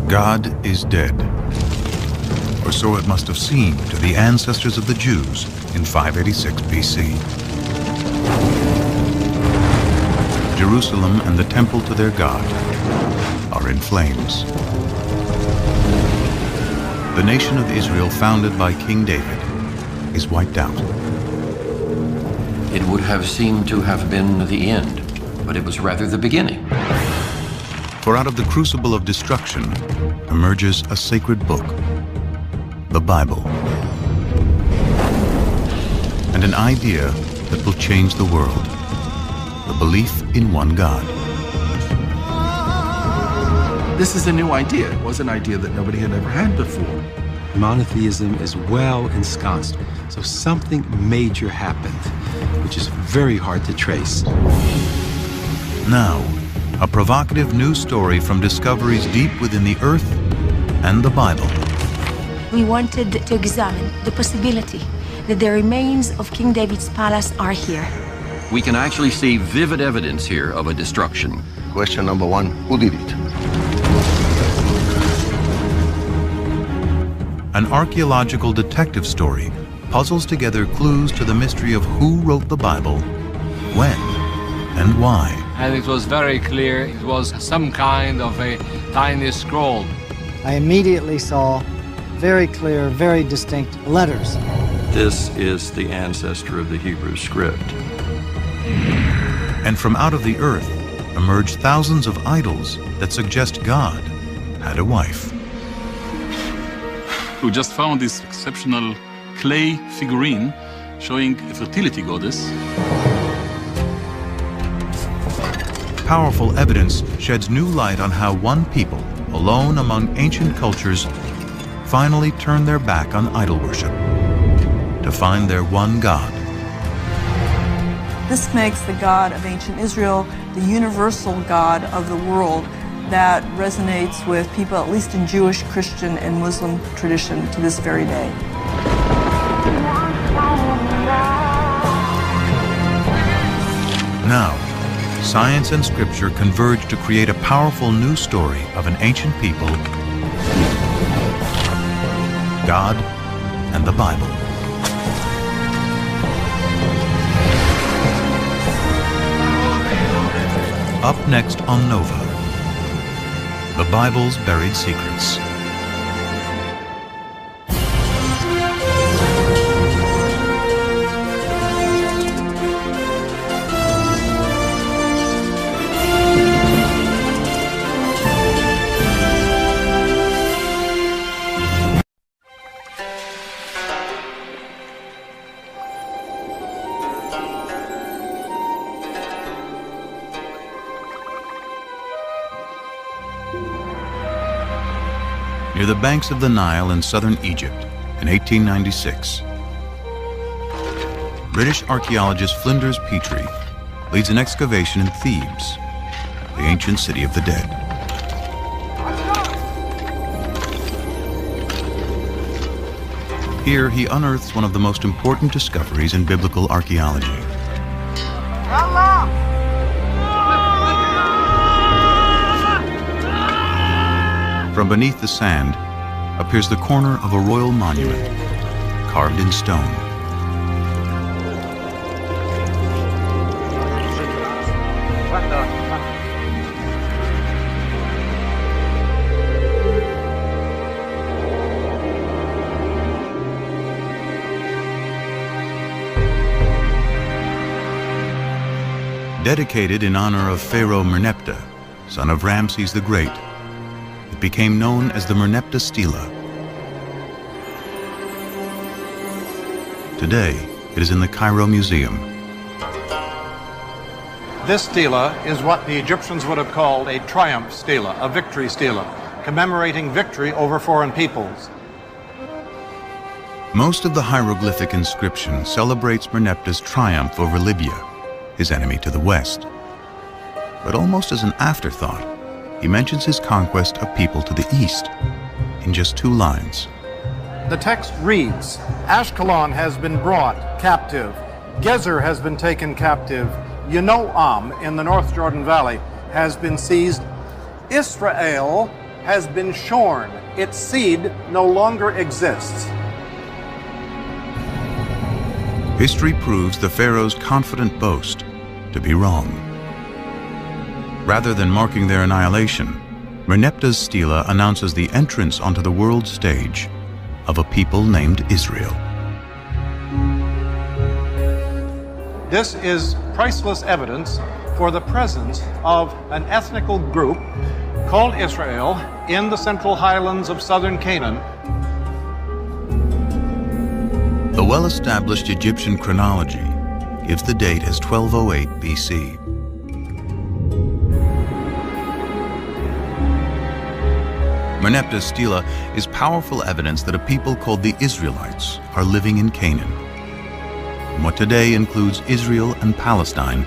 God is dead. Or so it must have seemed to the ancestors of the Jews in 586 BC. Jerusalem and the temple to their God are in flames. The nation of Israel, founded by King David, is wiped out. It would have seemed to have been the end, but it was rather the beginning. For out of the crucible of destruction emerges a sacred book, the Bible, and an idea that will change the world, the belief in one God. This is a new idea. It was an idea that nobody had ever had before. Monotheism is well ensconced, so something major happened, which is very hard to trace. Now, a provocative new story from discoveries deep within the earth and the Bible. We wanted to examine the possibility that the remains of King David's palace are here. We can actually see vivid evidence here of a destruction. Question number one, who did it? An archaeological detective story puzzles together clues to the mystery of who wrote the Bible, when, and why. And it was very clear it was some kind of a tiny scroll. I immediately saw very clear, very distinct letters. This is the ancestor of the Hebrew script. And from out of the earth emerge thousands of idols that suggest God had a wife. We just found this exceptional clay figurine showing a fertility goddess. Powerful evidence sheds new light on how one people, alone among ancient cultures, finally turned their back on idol worship to find their one God. This makes the God of ancient Israel the universal God of the world that resonates with people, at least in Jewish, Christian, and Muslim tradition to this very day. Now, science and scripture converge to create a powerful new story of an ancient people, God, and the Bible. Up next on Nova, the Bible's buried secrets. Near the banks of the Nile in southern Egypt in 1896, British archaeologist Flinders Petrie leads an excavation in Thebes, the ancient city of the dead. Here he unearths one of the most important discoveries in biblical archaeology. From beneath the sand appears the corner of a royal monument, carved in stone. Dedicated in honor of Pharaoh Merneptah, son of Ramses the Great, it became known as the Merneptah Stela. Today, it is in the Cairo Museum. This stela is what the Egyptians would have called a triumph stela, a victory stela, commemorating victory over foreign peoples. Most of the hieroglyphic inscription celebrates Merneptah's triumph over Libya, his enemy to the west. But almost as an afterthought, he mentions his conquest of people to the east in just 2 lines. The text reads, Ashkelon has been brought captive, Gezer has been taken captive, Yanoam in the North Jordan Valley has been seized, Israel has been shorn. Its seed no longer exists. History proves the pharaoh's confident boast to be wrong. Rather than marking their annihilation, Merneptah's stela announces the entrance onto the world stage of a people named Israel. This is priceless evidence for the presence of an ethnical group called Israel in the central highlands of southern Canaan. The well-established Egyptian chronology gives the date as 1208 BC. Merneptah's stela is powerful evidence that a people called the Israelites are living in Canaan, what today includes Israel and Palestine,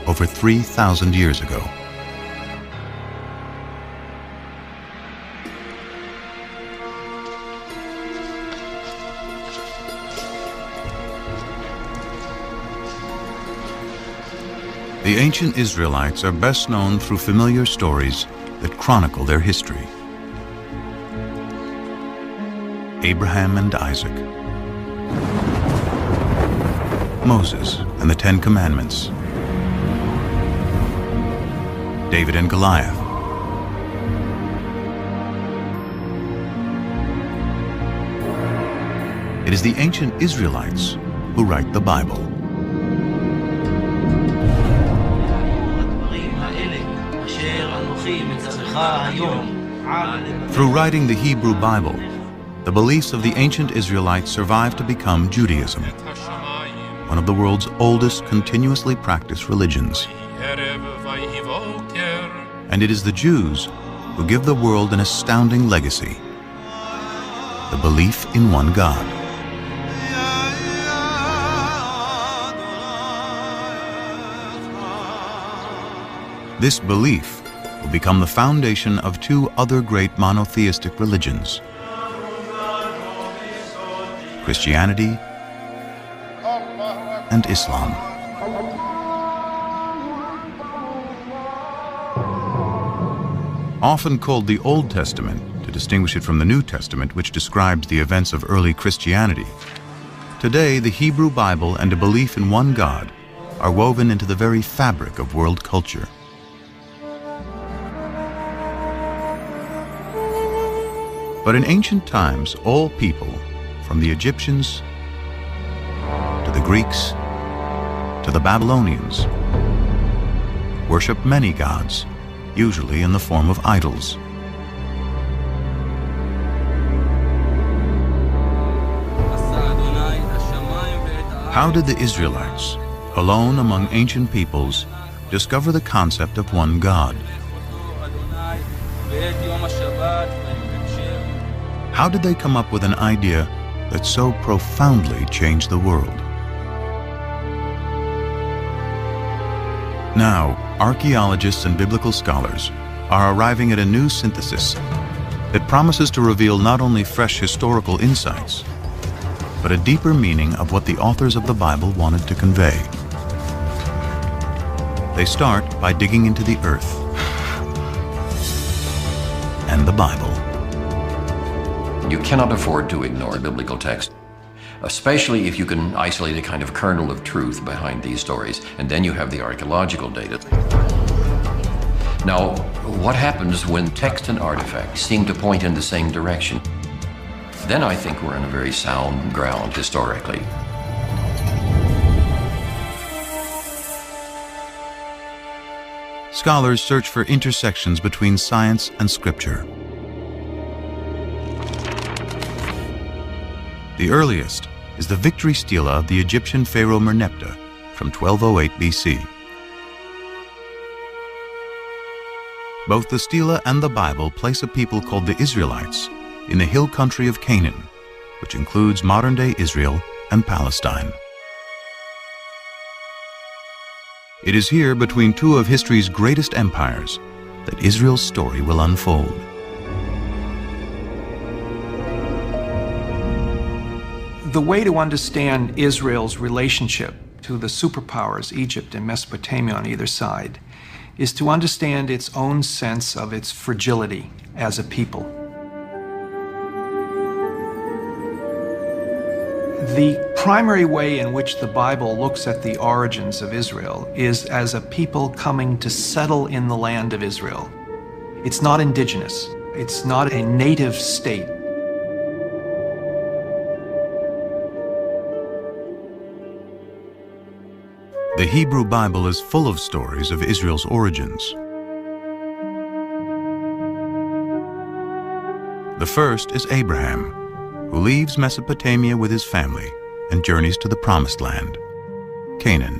over 3,000 years ago. The ancient Israelites are best known through familiar stories that chronicle their history. Abraham and Isaac, Moses and the Ten Commandments, David and Goliath, it is the ancient Israelites who write the Bible. Through writing the Hebrew Bible, the beliefs of the ancient Israelites survived to become Judaism, one of the world's oldest continuously practiced religions. And it is the Jews who give the world an astounding legacy: the belief in one God. This belief will become the foundation of two other great monotheistic religions: Christianity and Islam. Often called the Old Testament to distinguish it from the New Testament, which describes the events of early Christianity, today the Hebrew Bible and a belief in one God are woven into the very fabric of world culture. But in ancient times, all people, from the Egyptians to the Greeks to the Babylonians, worshiped many gods, usually in the form of idols. How did the Israelites, alone among ancient peoples, discover the concept of one God? How did they come up with an idea that so profoundly changed the world? Now, archaeologists and biblical scholars are arriving at a new synthesis that promises to reveal not only fresh historical insights, but a deeper meaning of what the authors of the Bible wanted to convey. They start by digging into the earth and the Bible. You cannot afford to ignore biblical text, especially if you can isolate a kind of kernel of truth behind these stories, and then you have the archaeological data. Now, what happens when text and artifacts seem to point in the same direction? Then I think we're in a very sound ground historically. Scholars search for intersections between science and scripture. The earliest is the victory stela of the Egyptian pharaoh Merneptah from 1208 BC. Both the stela and the Bible place a people called the Israelites in the hill country of Canaan, which includes modern-day Israel and Palestine. It is here, between two of history's greatest empires, that Israel's story will unfold. The way to understand Israel's relationship to the superpowers, Egypt and Mesopotamia on either side, is to understand its own sense of its fragility as a people. The primary way in which the Bible looks at the origins of Israel is as a people coming to settle in the land of Israel. It's not indigenous. It's not a native state. The Hebrew Bible is full of stories of Israel's origins. The first is Abraham, who leaves Mesopotamia with his family and journeys to the Promised Land, Canaan.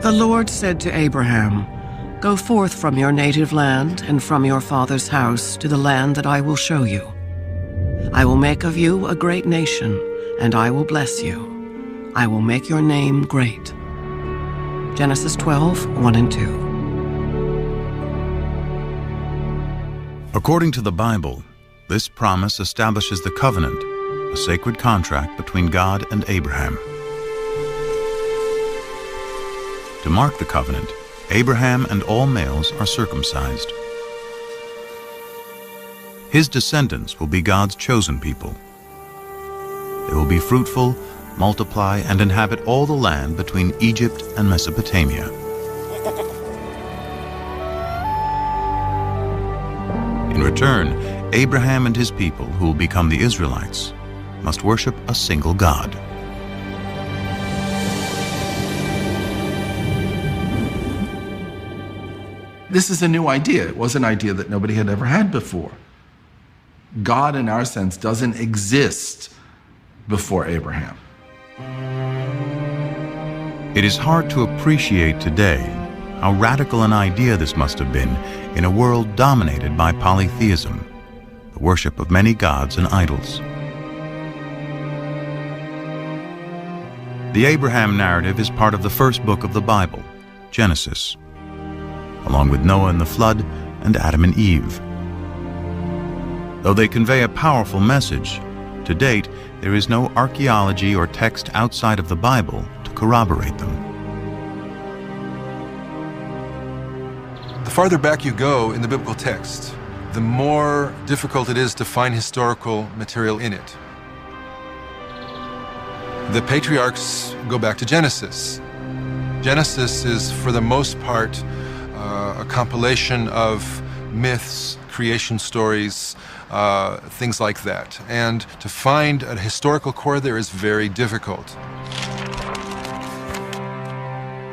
The Lord said to Abraham, "Go forth from your native land and from your father's house to the land that I will show you. I will make of you a great nation, and I will bless you. I will make your name great." Genesis 12, 1 and 2. According to the Bible, this promise establishes the covenant, a sacred contract between God and Abraham. To mark the covenant, Abraham and all males are circumcised. His descendants will be God's chosen people. They will be fruitful, multiply, and inhabit all the land between Egypt and Mesopotamia. In return, Abraham and his people, who will become the Israelites, must worship a single God. This is a new idea. It was an idea that nobody had ever had before. God, in our sense, doesn't exist before Abraham. It is hard to appreciate today how radical an idea this must have been in a world dominated by polytheism, the worship of many gods and idols. The Abraham narrative is part of the first book of the Bible, Genesis, along with Noah and the flood and Adam and Eve. Though they convey a powerful message, to date there is no archaeology or text outside of the Bible to corroborate them. The farther back you go in the biblical text, the more difficult it is to find historical material in it. The patriarchs go back to Genesis. Genesis is, for the most part, a compilation of myths, creation stories, things like that. And to find a historical core there is very difficult.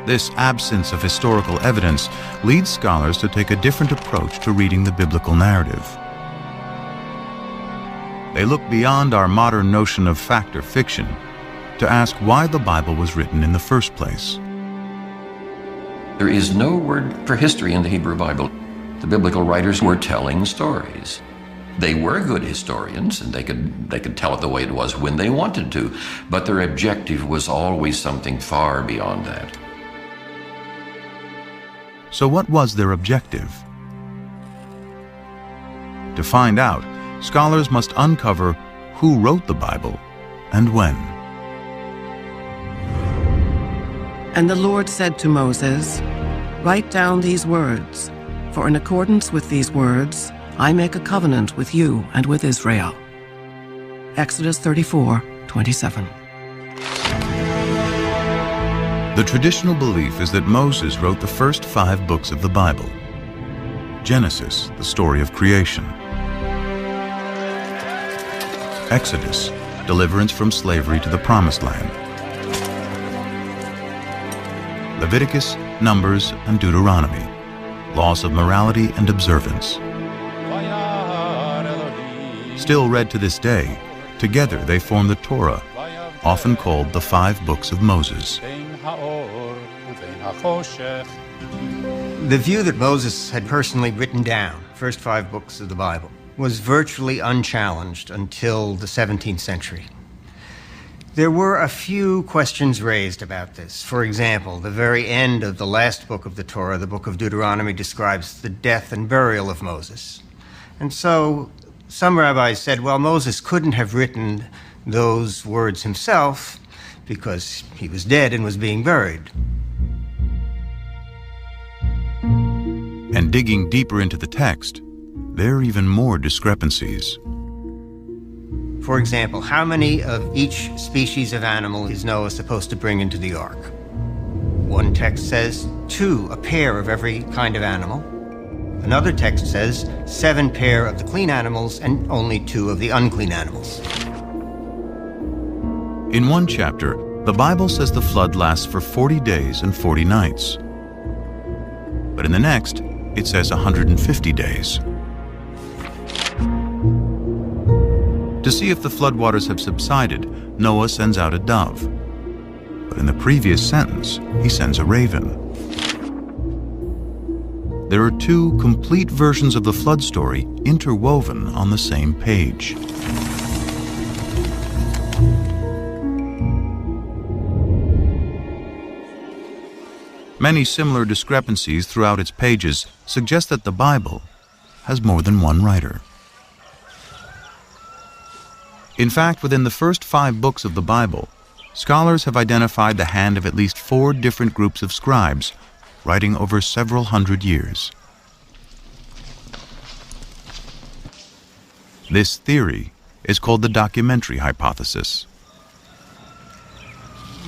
This absence of historical evidence leads scholars to take a different approach to reading the biblical narrative. They look beyond our modern notion of fact or fiction to ask why the Bible was written in the first place. There is no word for history in the Hebrew Bible. The biblical writers were telling stories. They were good historians, and they could tell it the way it was when they wanted to, but their objective was always something far beyond that. So what was their objective? To find out, scholars must uncover who wrote the Bible and when. And the Lord said to Moses, "Write down these words, for in accordance with these words, I make a covenant with you and with Israel." Exodus 34:27. The traditional belief is that Moses wrote the first 5 books of the Bible. Genesis, the story of creation. Exodus, deliverance from slavery to the Promised Land. Leviticus, Numbers, and Deuteronomy, laws of morality and observance. Still read to this day, together they form the Torah, often called the 5 books of Moses. The view that Moses had personally written down, the first 5 books of the Bible, was virtually unchallenged until the 17th century. There were a few questions raised about this. For example, the very end of the last book of the Torah, the book of Deuteronomy, describes the death and burial of Moses. And so some rabbis said, well, Moses couldn't have written those words himself because he was dead and was being buried. And digging deeper into the text, there are even more discrepancies. For example, how many of each species of animal is Noah supposed to bring into the ark? One text says 2, a pair of every kind of animal. Another text says 7 pair of the clean animals and only 2 of the unclean animals. In one chapter, the Bible says the flood lasts for 40 days and 40 nights. But in the next, it says 150 days. To see if the floodwaters have subsided, Noah sends out a dove. But in the previous sentence, he sends a raven. There are 2 complete versions of the flood story interwoven on the same page. Many similar discrepancies throughout its pages suggest that the Bible has more than one writer. In fact, within the first 5 books of the Bible, scholars have identified the hand of at least 4 different groups of scribes, writing over several hundred years. This theory is called the documentary hypothesis.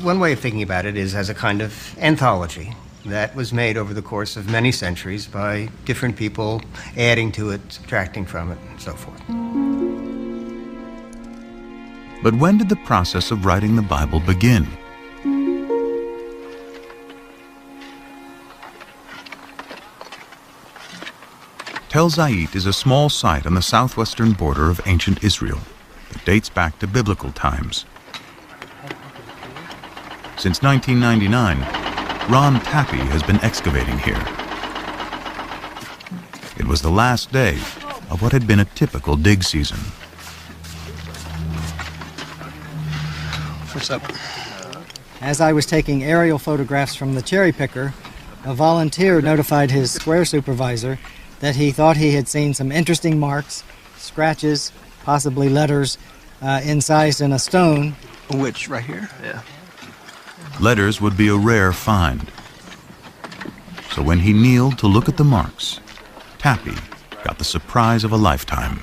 One way of thinking about it is as a kind of anthology that was made over the course of many centuries by different people, adding to it, subtracting from it, and so forth. But when did the process of writing the Bible begin? Tel Zayit is a small site on the southwestern border of ancient Israel that dates back to biblical times. Since 1999, Ron Tappy has been excavating here. It was the last day of what had been a typical dig season. What's up? As I was taking aerial photographs from the cherry picker, a volunteer notified his square supervisor that he thought he had seen some interesting marks, scratches, possibly letters, incised in a stone. Which, right here? Yeah. Letters would be a rare find. So when he kneeled to look at the marks, Tappy got the surprise of a lifetime.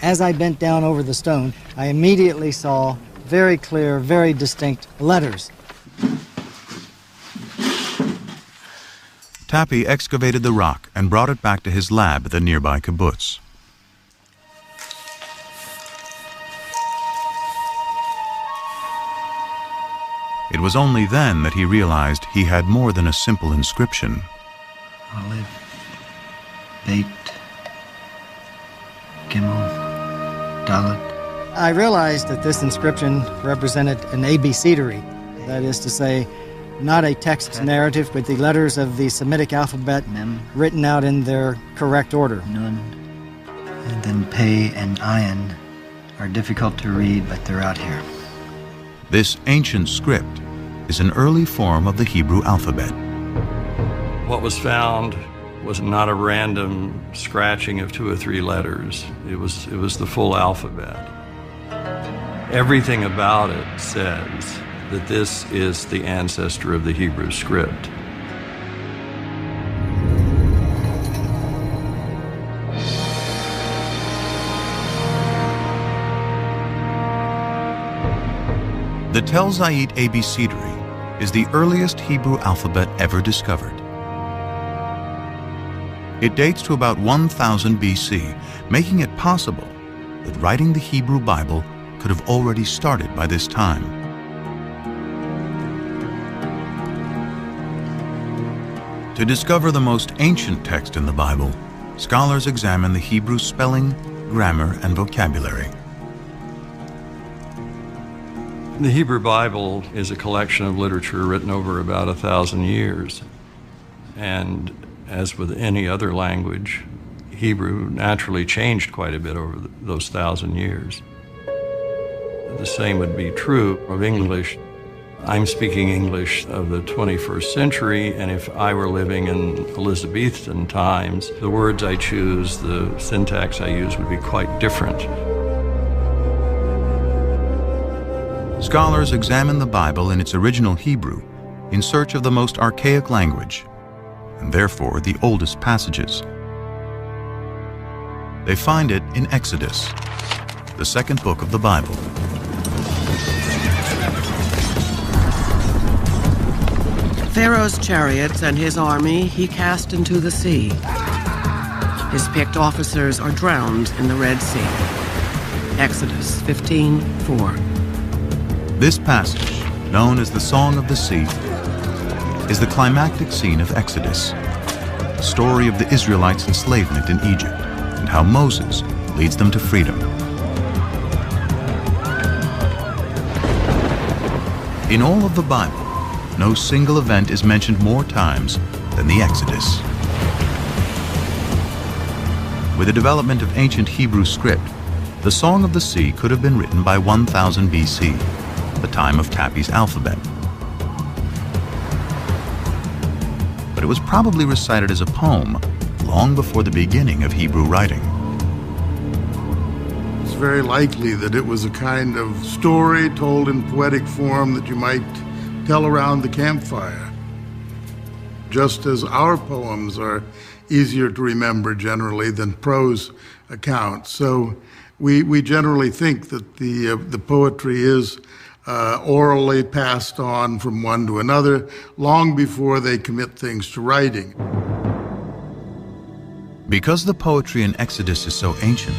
As I bent down over the stone, I immediately saw very clear, very distinct letters. Tappy excavated the rock and brought it back to his lab at the nearby kibbutz. It was only then that he realized he had more than a simple inscription. Olive, Beit, Gimel, Dalet. I realized that this inscription represented an abecedery, that is to say, not a text narrative, but the letters of the Semitic alphabet written out in their correct order. Nun, and then Pei and Ayin are difficult to read, but they're out here. This ancient script is an early form of the Hebrew alphabet. What was found was not a random scratching of 2 or 3 letters. It was the full alphabet. Everything about it says that this is the ancestor of the Hebrew script. The Tel Zayit abecedery is the earliest Hebrew alphabet ever discovered. It dates to about 1000 BC, making it possible that writing the Hebrew Bible could have already started by this time. To discover the most ancient text in the Bible, scholars examine the Hebrew spelling, grammar, and vocabulary. The Hebrew Bible is a collection of literature written over about 1,000 years. And as with any other language, Hebrew naturally changed quite a bit over those 1,000 years. The same would be true of English. I'm speaking English of the 21st century, and if I were living in Elizabethan times, the words I choose, the syntax I use would be quite different. Scholars examine the Bible in its original Hebrew in search of the most archaic language, and therefore the oldest passages. They find it in Exodus, the second book of the Bible. Pharaoh's chariots and his army he cast into the sea. His picked officers are drowned in the Red Sea. Exodus 15:4. This passage, known as the Song of the Sea, is the climactic scene of Exodus, the story of the Israelites' enslavement in Egypt, and how Moses leads them to freedom. In all of the Bible, no single event is mentioned more times than the Exodus. With the development of ancient Hebrew script, the Song of the Sea could have been written by 1000 BC, the time of Tapi's alphabet. But it was probably recited as a poem long before the beginning of Hebrew writing. It's very likely that it was a kind of story told in poetic form that you might tell around the campfire. Just as our poems are easier to remember generally than prose accounts. So we generally think that the poetry is orally passed on from one to another long before they commit things to writing. Because the poetry in Exodus is so ancient,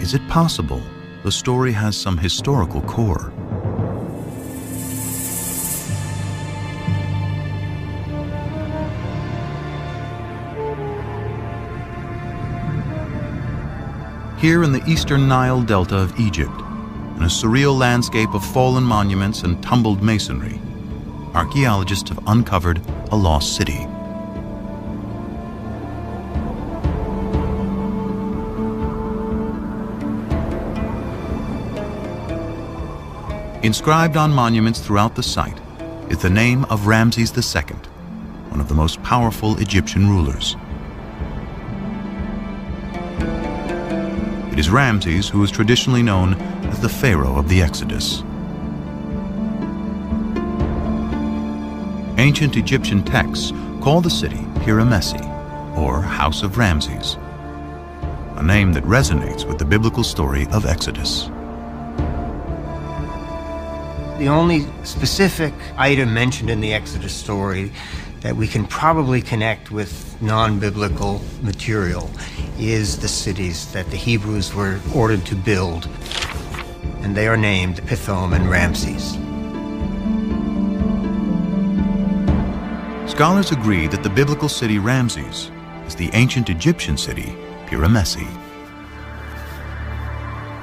is it possible the story has some historical core? Here in the eastern Nile Delta of Egypt, in a surreal landscape of fallen monuments and tumbled masonry, archaeologists have uncovered a lost city. Inscribed on monuments throughout the site is the name of Ramses II, one of the most powerful Egyptian rulers. It is Ramses who is traditionally known as the Pharaoh of the Exodus. Ancient Egyptian texts call the city Piramesi, or House of Ramses, a name that resonates with the biblical story of Exodus. The only specific item mentioned in the Exodus story that we can probably connect with non-biblical material is the cities that the Hebrews were ordered to build, and they are named Pithom and Ramses. Scholars agree that the biblical city Ramses is the ancient Egyptian city Piramesi.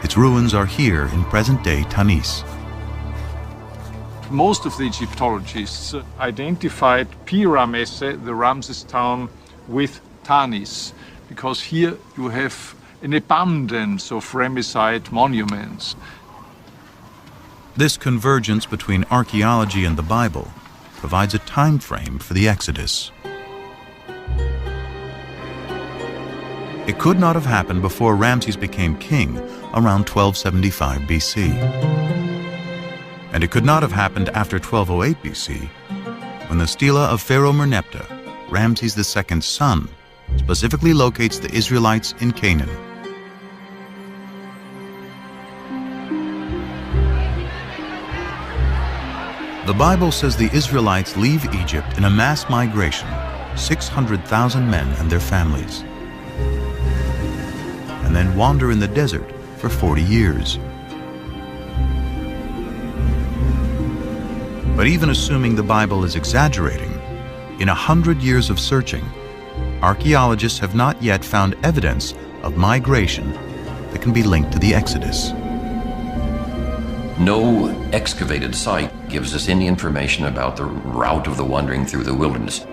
Its ruins are here in present-day Tanis. Most of the Egyptologists identified Piramesi, the Ramses town, with Tanis, because here you have an abundance of Ramesside monuments. This convergence between archaeology and the Bible provides a time frame for the Exodus. It could not have happened before Ramses became king around 1275 BC. And it could not have happened after 1208 BC, when the stela of Pharaoh Merneptah, Ramses II's son, specifically locates the Israelites in Canaan. The Bible says the Israelites leave Egypt in a mass migration, 600,000 men and their families, and then wander in the desert for 40 years. But even assuming the Bible is exaggerating, in 100 years of searching, archaeologists have not yet found evidence of migration that can be linked to the Exodus. No excavated site gives us any information about the route of the wandering through the wilderness.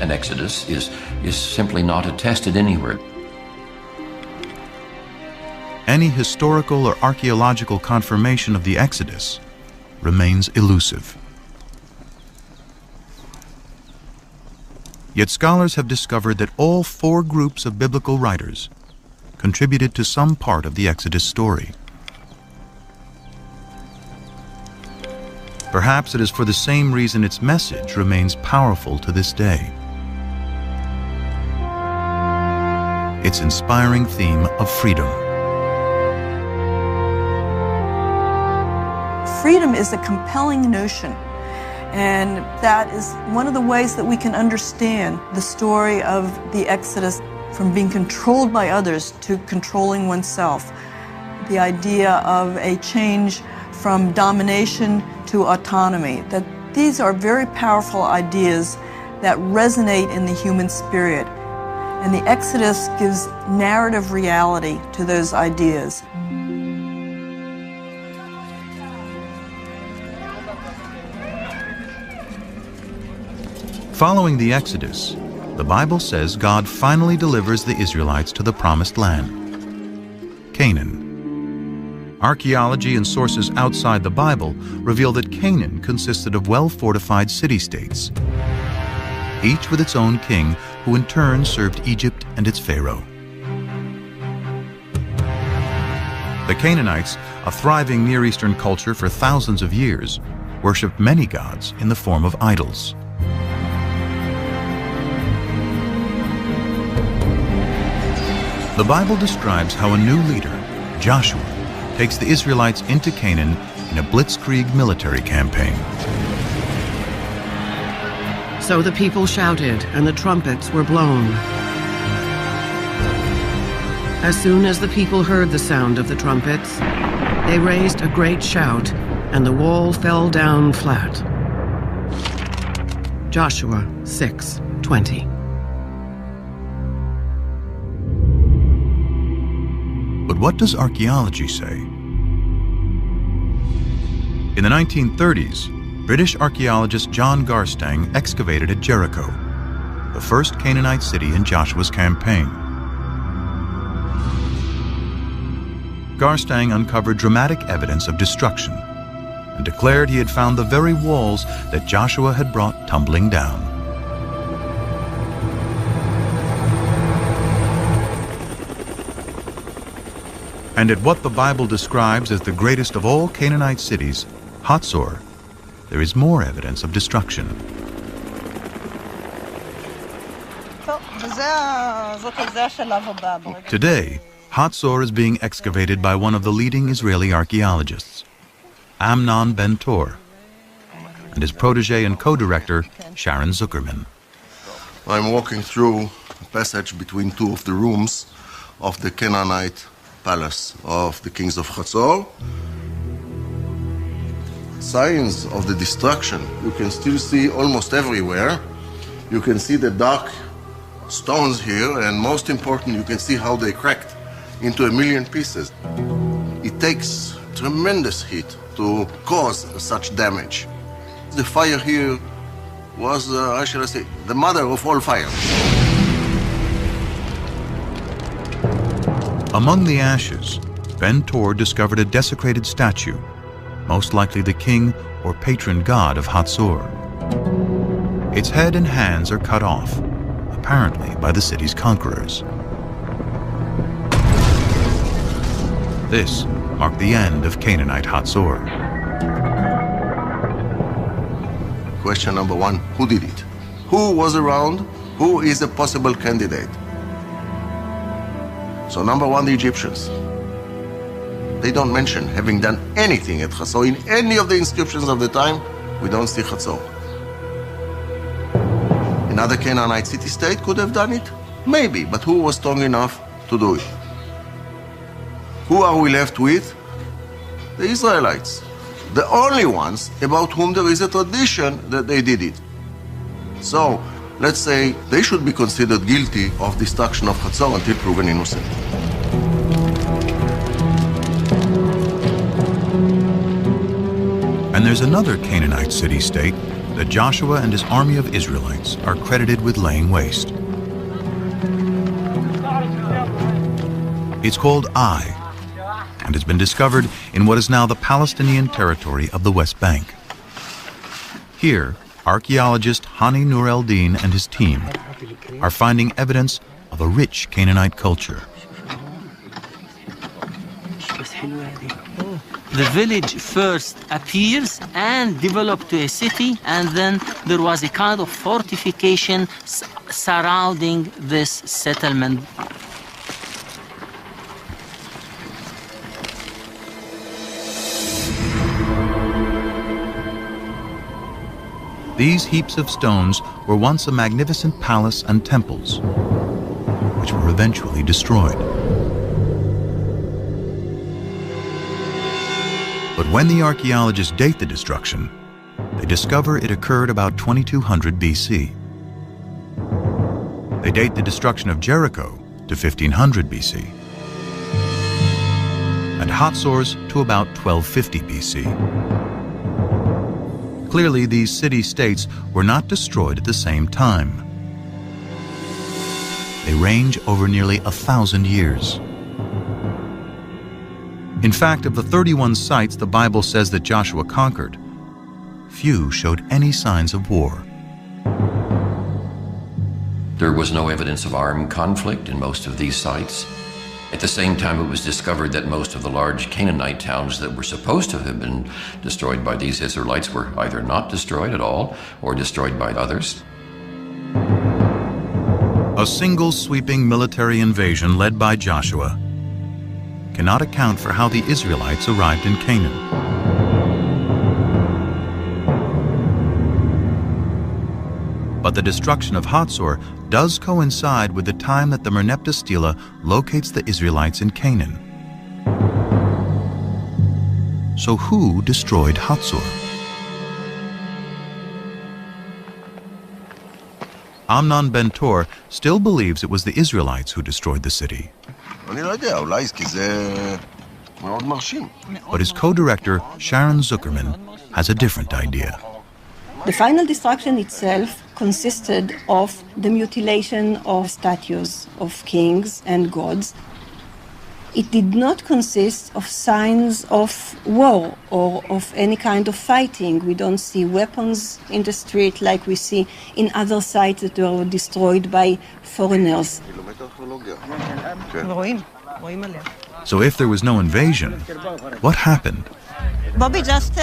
An Exodus is simply not attested anywhere. Any historical or archaeological confirmation of the Exodus remains elusive. Yet scholars have discovered that all four groups of biblical writers contributed to some part of the Exodus story. Perhaps it is for the same reason its message remains powerful to this day. its inspiring theme of freedom. Freedom is a compelling notion, and that is one of the ways that we can understand the story of the Exodus, from being controlled by others to controlling oneself. The idea of a change from domination to autonomy, that these are very powerful ideas that resonate in the human spirit. And the Exodus gives narrative reality to those ideas. Following the Exodus, the Bible says God finally delivers the Israelites to the promised land, Canaan. Archaeology and sources outside the Bible reveal that Canaan consisted of well-fortified city-states, each with its own king, who in turn served Egypt and its pharaoh. The Canaanites, a thriving Near Eastern culture for thousands of years, worshipped many gods in the form of idols. The Bible describes how a new leader, Joshua, takes the Israelites into Canaan in a blitzkrieg military campaign. So the people shouted, and the trumpets were blown. As soon as the people heard the sound of the trumpets, they raised a great shout, and the wall fell down flat. Joshua 6:20. But what does archaeology say? In the 1930s, British archaeologist John Garstang excavated at Jericho, the first Canaanite city in Joshua's campaign. Garstang uncovered dramatic evidence of destruction and declared he had found the very walls that Joshua had brought tumbling down. And at what the Bible describes as the greatest of all Canaanite cities, Hatzor, there is more evidence of destruction. Today, Hatzor is being excavated by one of the leading Israeli archaeologists, Amnon Ben-Tor, and his protege and co-director, Sharon Zuckerman. I'm walking through a passage between two of the rooms of the Canaanite palace of the kings of Hatzor. Signs of the destruction you can still see almost everywhere. You can see the dark stones here, and most important, you can see how they cracked into 1,000,000 pieces. It takes tremendous heat to cause such damage. The fire here was, how shall I say, the mother of all fire. Among the ashes, Ben-Tor discovered a desecrated statue, most likely the king or patron god of Hatzor. Its head and hands are cut off, apparently by the city's conquerors. This marked the end of Canaanite Hatzor. Question number one, who did it? Who was around? Who is a possible candidate? So number one, the Egyptians. They don't mention having done anything at Hatzor. In any of the inscriptions of the time, we don't see Hatzor. Another Canaanite city-state could have done it? Maybe, but who was strong enough to do it? Who are we left with? The Israelites. The only ones about whom there is a tradition that they did it. So, let's say they should be considered guilty of destruction of Hatzor until proven innocent. And there's another Canaanite city-state that Joshua and his army of Israelites are credited with laying waste. It's called Ai, and has been discovered in what is now the Palestinian territory of the West Bank. Here, archaeologist Hani Nur el-Din and his team are finding evidence of a rich Canaanite culture. The village first appears and developed to a city, and then there was a kind of fortification surrounding this settlement. These heaps of stones were once a magnificent palace and temples, which were eventually destroyed. But when the archaeologists date the destruction, they discover it occurred about 2200 BC. They date the destruction of Jericho to 1500 BC, and Hatzor's to about 1250 BC. Clearly, these city-states were not destroyed at the same time. They range over nearly 1,000 years. In fact, of the 31 sites the Bible says that Joshua conquered, few showed any signs of war. There was no evidence of armed conflict in most of these sites. At the same time, it was discovered that most of the large Canaanite towns that were supposed to have been destroyed by these Israelites were either not destroyed at all or destroyed by others. A single sweeping military invasion led by Joshua cannot account for how the Israelites arrived in Canaan. But the destruction of Hatzor does coincide with the time that the Merneptah Stela locates the Israelites in Canaan. So who destroyed Hatzor? Amnon Ben Tor still believes it was the Israelites who destroyed the city. But his co-director, Sharon Zuckerman, has a different idea. The final destruction itself consisted of the mutilation of statues of kings and gods. It did not consist of signs of war or of any kind of fighting. We don't see weapons in the street like we see in other sites that were destroyed by foreigners. So if there was no invasion, what happened? Bobby, just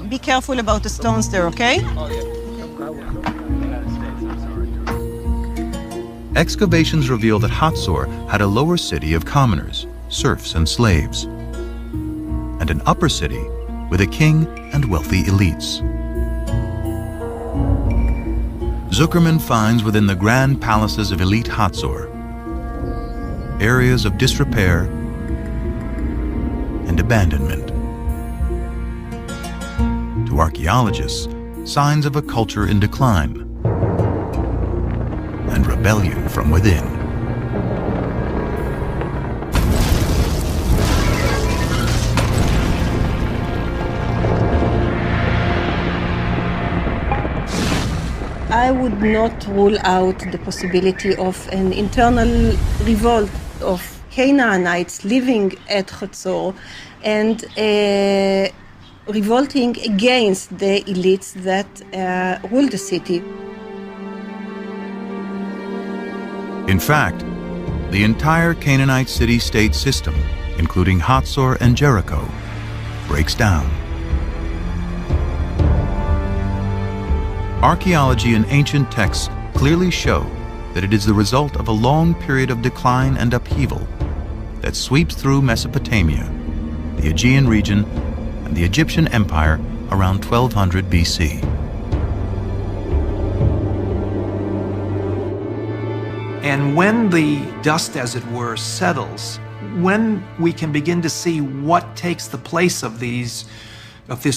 be careful about the stones there, okay? Excavations reveal that Hatzor had a lower city of commoners, serfs and slaves, and an upper city with a king and wealthy elites. Zuckerman finds within the grand palaces of elite Hatzor areas of disrepair and abandonment. To archaeologists, signs of a culture in decline and rebellion from within. I would not rule out the possibility of an internal revolt of Canaanites living at Hatzor and revolting against the elites that ruled the city. In fact, the entire Canaanite city-state system, including Hatzor and Jericho, breaks down. Archaeology and ancient texts clearly show that it is the result of a long period of decline and upheaval that sweeps through Mesopotamia, the Aegean region, and the Egyptian Empire around 1200 BC. And when the dust, as it were, settles, when we can begin to see what takes the place of this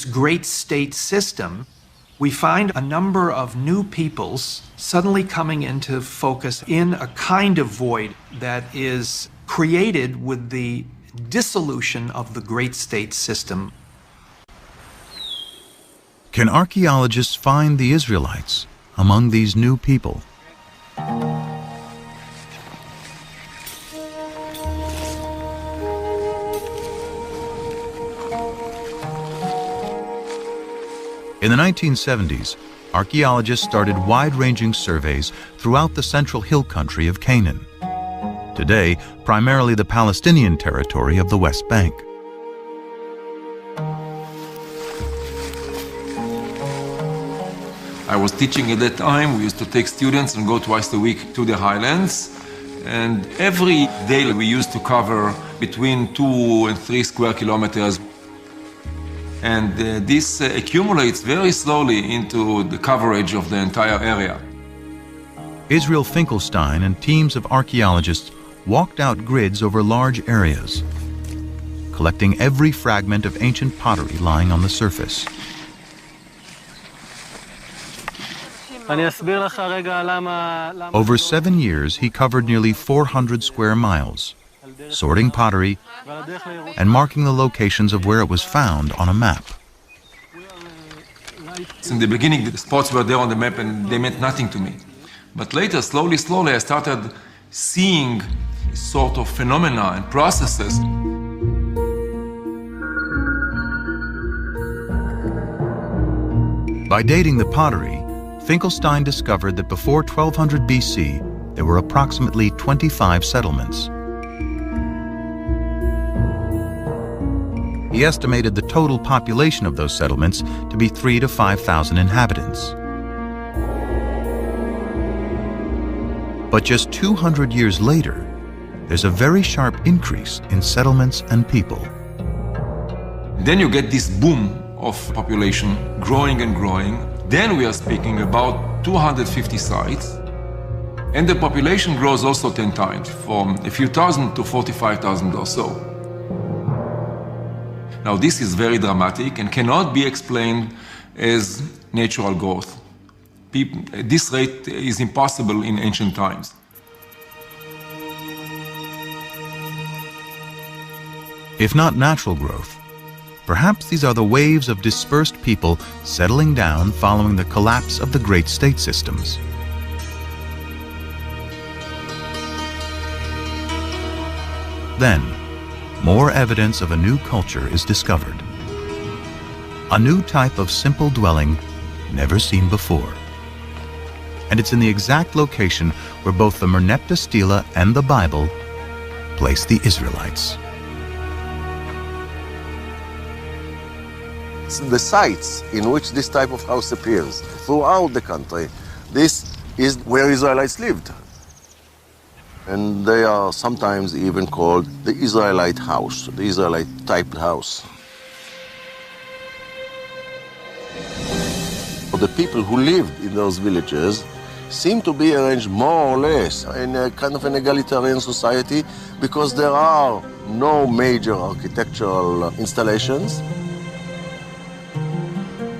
great state system, we find a number of new peoples suddenly coming into focus in a kind of void that is created with the dissolution of the great state system. Can archaeologists find the Israelites among these new people? In the 1970s, archaeologists started wide-ranging surveys throughout the central hill country of Canaan. Today, primarily the Palestinian territory of the West Bank. I was teaching at that time. We used to take students and go twice a week to the highlands. And every day we used to cover between 2 and 3 square kilometers. And this accumulates very slowly into the coverage of the entire area. Israel Finkelstein and teams of archaeologists walked out grids over large areas, collecting every fragment of ancient pottery lying on the surface. Over 7 years, he covered nearly 400 square miles, sorting pottery and marking the locations of where it was found on a map. In the beginning, the spots were there on the map and they meant nothing to me. But later, slowly, I started seeing sort of phenomena and processes. By dating the pottery, Finkelstein discovered that before 1200 BC, there were approximately 25 settlements. He estimated the total population of those settlements to be 3,000 to 5,000 inhabitants. But just 200 years later, there's a very sharp increase in settlements and people. Then you get this boom of population growing and growing. Then we are speaking about 250 sites. And the population grows also 10 times, from a few thousand to 45,000 or so. Now this is very dramatic and cannot be explained as natural growth. This rate is impossible in ancient times. If not natural growth, perhaps these are the waves of dispersed people settling down following the collapse of the great state systems. Then, more evidence of a new culture is discovered. A new type of simple dwelling never seen before. And it's in the exact location where both the Merneptah Stela and the Bible place the Israelites. The sites in which this type of house appears throughout the country, this is where Israelites lived. And they are sometimes even called the Israelite house, the Israelite-type house. The people who lived in those villages seem to be arranged more or less in a kind of an egalitarian society because there are no major architectural installations.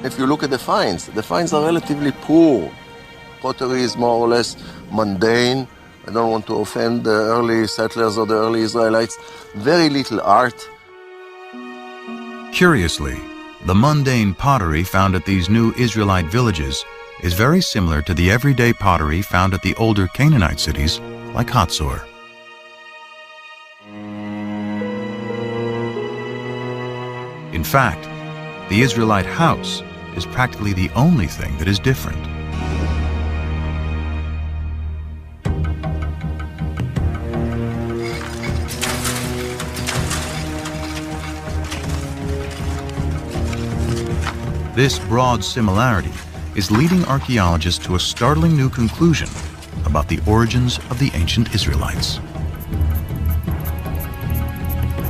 If you look at the finds are relatively poor. Pottery is more or less mundane. I don't want to offend the early settlers or the early Israelites. Very little art. Curiously, the mundane pottery found at these new Israelite villages is very similar to the everyday pottery found at the older Canaanite cities like Hatzor. In fact, the Israelite house is practically the only thing that is different. This broad similarity is leading archaeologists to a startling new conclusion about the origins of the ancient Israelites.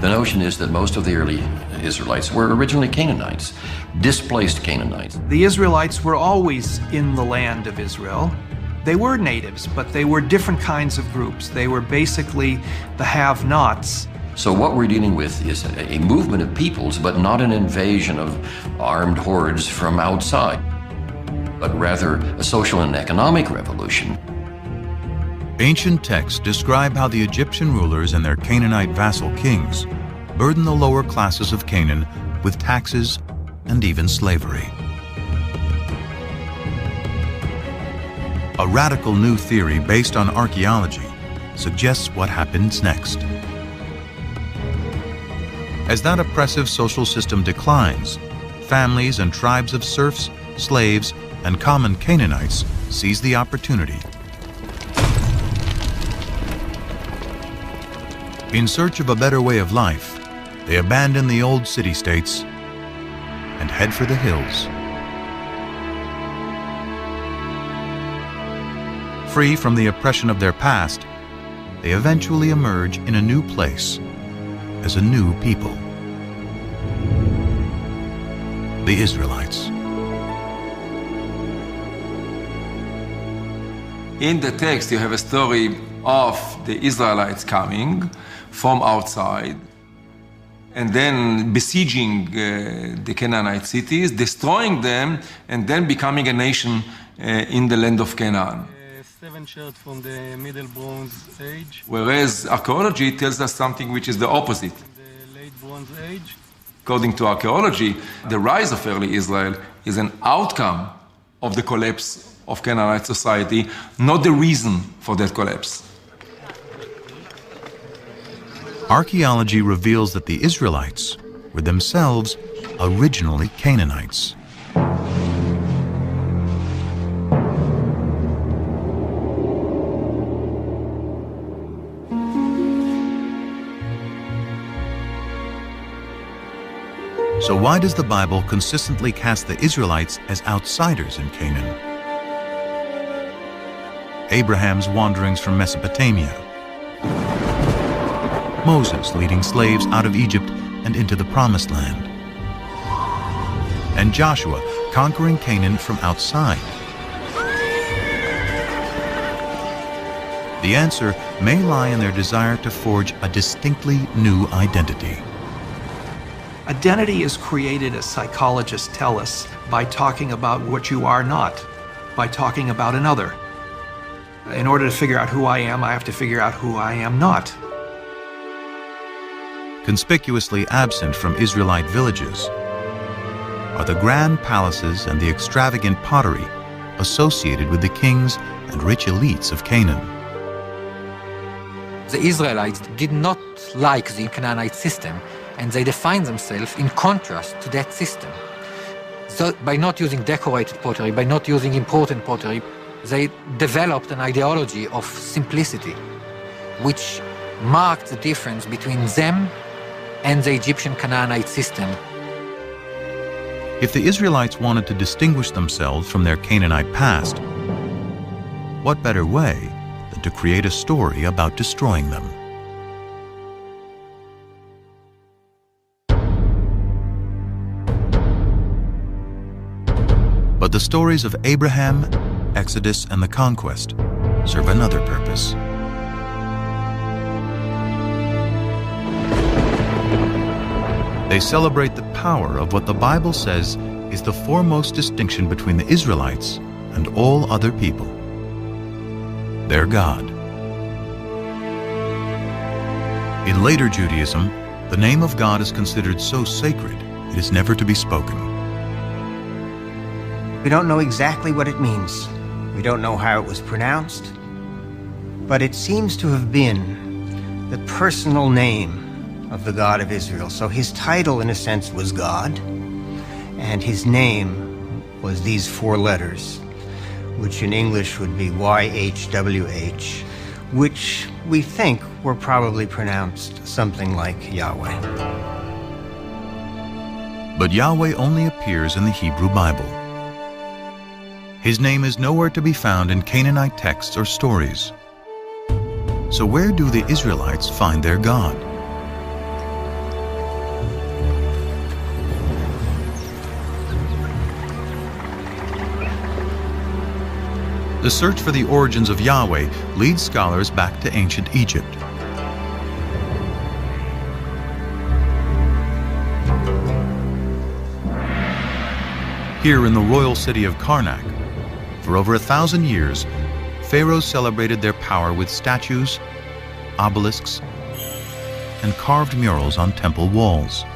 The notion is that most of the early Israelites were originally Canaanites, displaced Canaanites. The Israelites were always in the land of Israel. They were natives, but they were different kinds of groups. They were basically the have-nots. So what we're dealing with is a movement of peoples, but not an invasion of armed hordes from outside, but rather a social and economic revolution. Ancient texts describe how the Egyptian rulers and their Canaanite vassal kings burdened the lower classes of Canaan with taxes and even slavery. A radical new theory based on archaeology suggests what happens next. As that oppressive social system declines, families and tribes of serfs, slaves, and common Canaanites seize the opportunity. In search of a better way of life, they abandon the old city-states and head for the hills. Free from the oppression of their past, they eventually emerge in a new place as a new people. the Israelites. In the text, you have a story of the Israelites coming from outside and then besieging the Canaanite cities, destroying them, and then becoming a nation in the land of Canaan. 7 shirts from the Middle Bronze Age. Whereas archaeology tells us something which is the opposite. The Late Bronze Age. According to archaeology, the rise of early Israel is an outcome of the collapse of Canaanite society, not the reason for that collapse. Archaeology reveals that the Israelites were themselves originally Canaanites. So why does the Bible consistently cast the Israelites as outsiders in Canaan? Abraham's wanderings from Mesopotamia, Moses leading slaves out of Egypt and into the Promised Land, and Joshua conquering Canaan from outside. The answer may lie in their desire to forge a distinctly new identity. Identity is created, as psychologists tell us, by talking about what you are not, by talking about another. In order to figure out who I am, I have to figure out who I am not. Conspicuously absent from Israelite villages are the grand palaces and the extravagant pottery associated with the kings and rich elites of Canaan. The Israelites did not like the Canaanite system, and they defined themselves in contrast to that system. So by not using decorated pottery, by not using important pottery, they developed an ideology of simplicity, which marked the difference between them and the Egyptian Canaanite system. If the Israelites wanted to distinguish themselves from their Canaanite past, what better way than to create a story about destroying them? But the stories of Abraham, Exodus, and the conquest serve another purpose. They celebrate the power of what the Bible says is the foremost distinction between the Israelites and all other people: their God. In later Judaism, the name of God is considered so sacred it is never to be spoken. We don't know exactly what it means. We don't know how it was pronounced, but it seems to have been the personal name of the God of Israel. So his title, in a sense, was God, and his name was these 4 letters, which in English would be YHWH, which we think were probably pronounced something like Yahweh. But Yahweh only appears in the Hebrew Bible. His name is nowhere to be found in Canaanite texts or stories. So where do the Israelites find their God? The search for the origins of Yahweh leads scholars back to ancient Egypt. Here in the royal city of Karnak, for over 1,000 years, pharaohs celebrated their power with statues, obelisks, and carved murals on temple walls.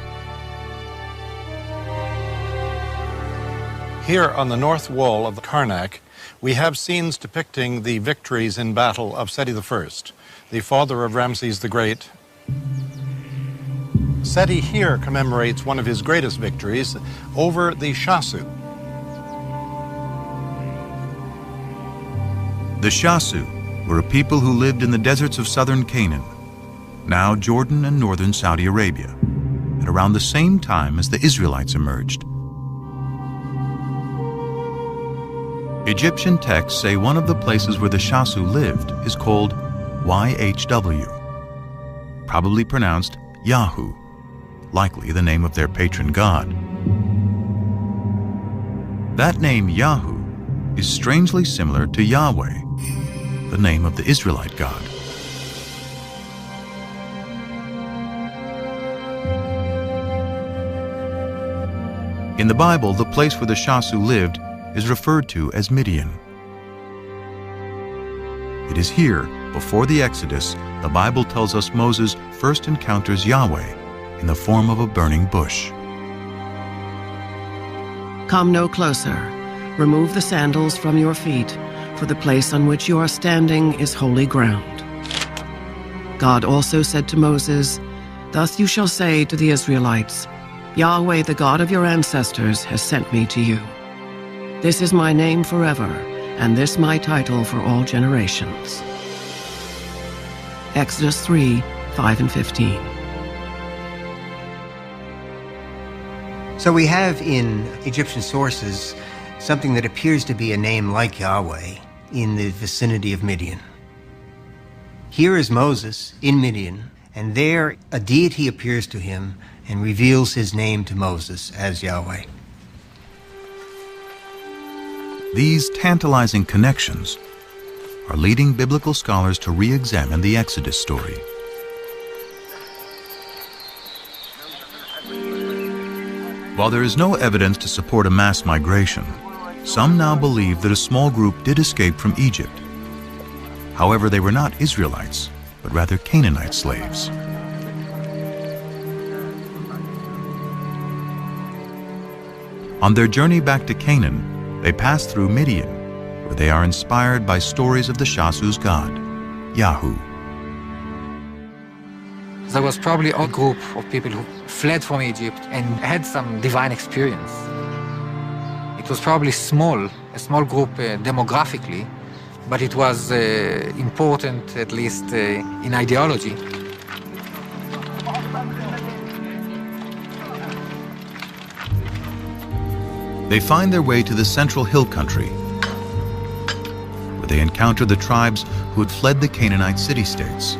Here on the north wall of Karnak, we have scenes depicting the victories in battle of Seti I, the father of Ramses the Great. Seti here commemorates one of his greatest victories over the Shasu. The Shasu were a people who lived in the deserts of southern Canaan, now Jordan and northern Saudi Arabia, at around the same time as the Israelites emerged. Egyptian texts say one of the places where the Shasu lived is called YHW, probably pronounced Yahu, likely the name of their patron god. That name Yahoo is strangely similar to Yahweh, the name of the Israelite God. In the Bible, the place where the Shasu lived is referred to as Midian. It is here, before the Exodus, the Bible tells us Moses first encounters Yahweh in the form of a burning bush. Come no closer. Remove the sandals from your feet, for the place on which you are standing is holy ground. God also said to Moses, Thus you shall say to the Israelites, Yahweh, the God of your ancestors, has sent me to you. This is my name forever, and this my title for all generations. Exodus 3, 5 and 15. So we have in Egyptian sources something that appears to be a name like Yahweh in the vicinity of Midian. Here is Moses in Midian, and there a deity appears to him and reveals his name to Moses as Yahweh. These tantalizing connections are leading biblical scholars to re-examine the Exodus story. While there is no evidence to support a mass migration, some now believe that a small group did escape from Egypt. However, they were not Israelites, but rather Canaanite slaves. On their journey back to Canaan, they pass through Midian, where they are inspired by stories of the Shasu's god, Yahoo. There was probably a group of people who fled from Egypt and had some divine experience. It was probably a small group demographically, but it was important, at least in ideology. They find their way to the central hill country, where they encounter the tribes who had fled the Canaanite city-states.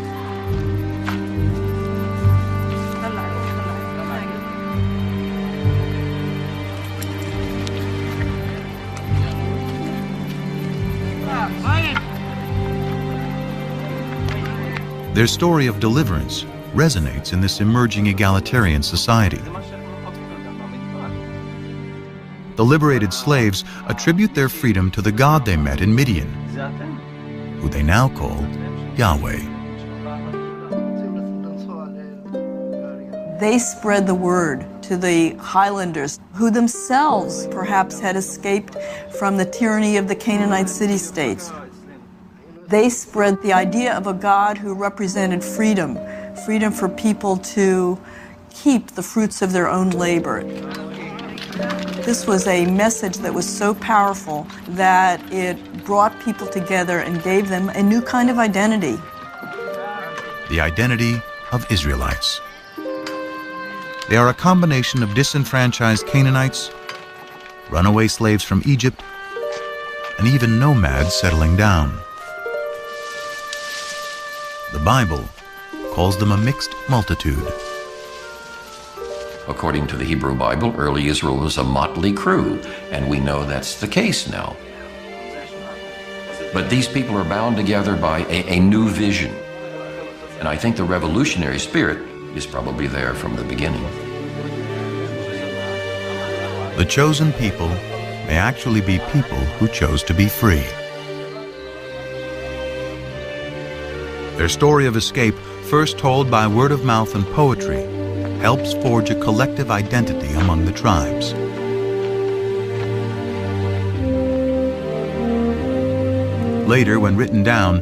Their story of deliverance resonates in this emerging egalitarian society. The liberated slaves attribute their freedom to the God they met in Midian, who they now call Yahweh. They spread the word to the highlanders, who themselves perhaps had escaped from the tyranny of the Canaanite city-states. They spread the idea of a God who represented freedom, freedom for people to keep the fruits of their own labor. This was a message that was so powerful that it brought people together and gave them a new kind of identity. The identity of Israelites. They are a combination of disenfranchised Canaanites, runaway slaves from Egypt, and even nomads settling down. The Bible calls them a mixed multitude. According to the Hebrew Bible, early Israel was a motley crew, and we know that's the case now. But these people are bound together by a new vision. And I think the revolutionary spirit is probably there from the beginning. The chosen people may actually be people who chose to be free. Their story of escape, first told by word of mouth and poetry, helps forge a collective identity among the tribes. Later, when written down,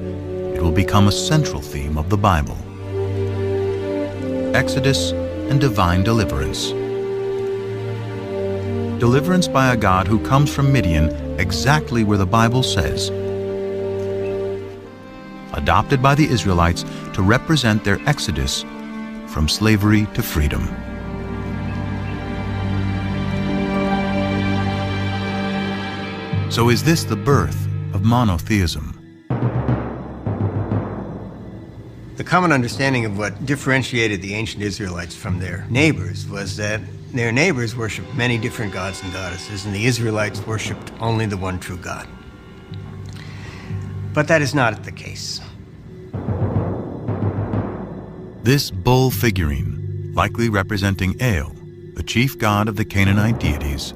it will become a central theme of the Bible. Exodus and divine deliverance. Deliverance by a God who comes from Midian, exactly where the Bible says. Adopted by the Israelites to represent their exodus from slavery to freedom. So is this the birth of monotheism? The common understanding of what differentiated the ancient Israelites from their neighbors was that Their neighbors worshiped many different gods and goddesses, and the Israelites worshiped only the one true God. But that is not the case. This bull figurine, likely representing El, the chief god of the Canaanite deities,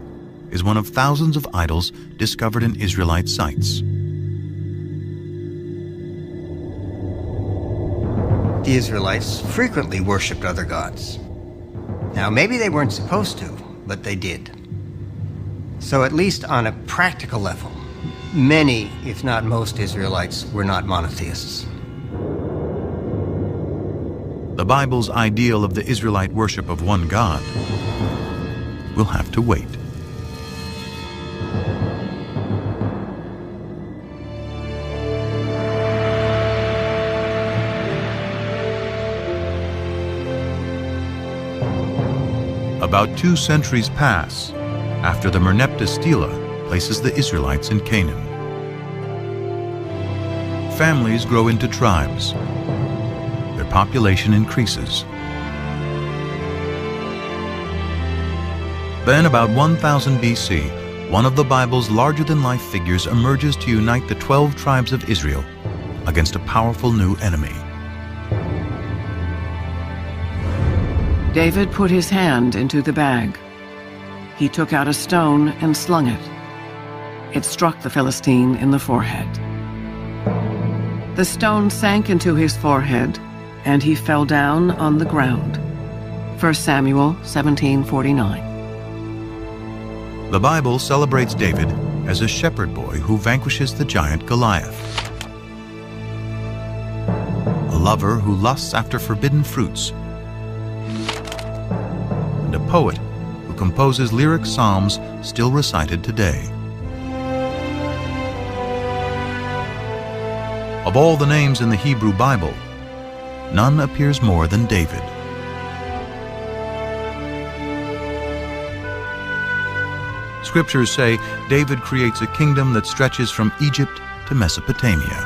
is one of thousands of idols discovered in Israelite sites. The Israelites frequently worshipped other gods. Now, maybe they weren't supposed to, but they did. So at least on a practical level, many, if not most, Israelites were not monotheists. The Bible's ideal of the Israelite worship of one God will have to wait. About 2 centuries pass after the Merneptah Stela places the Israelites in Canaan. Families grow into tribes. Their population increases. Then, about 1000 BC, one of the Bible's larger-than-life figures emerges to unite the 12 tribes of Israel against a powerful new enemy. David put his hand into the bag. He took out a stone and slung it. It struck the Philistine in the forehead. The stone sank into his forehead, and he fell down on the ground. 1 Samuel 17:49. The Bible celebrates David as a shepherd boy who vanquishes the giant Goliath, a lover who lusts after forbidden fruits, and a poet who composes lyric psalms still recited today. Of all the names in the Hebrew Bible, none appears more than David. Scriptures say David creates a kingdom that stretches from Egypt to Mesopotamia.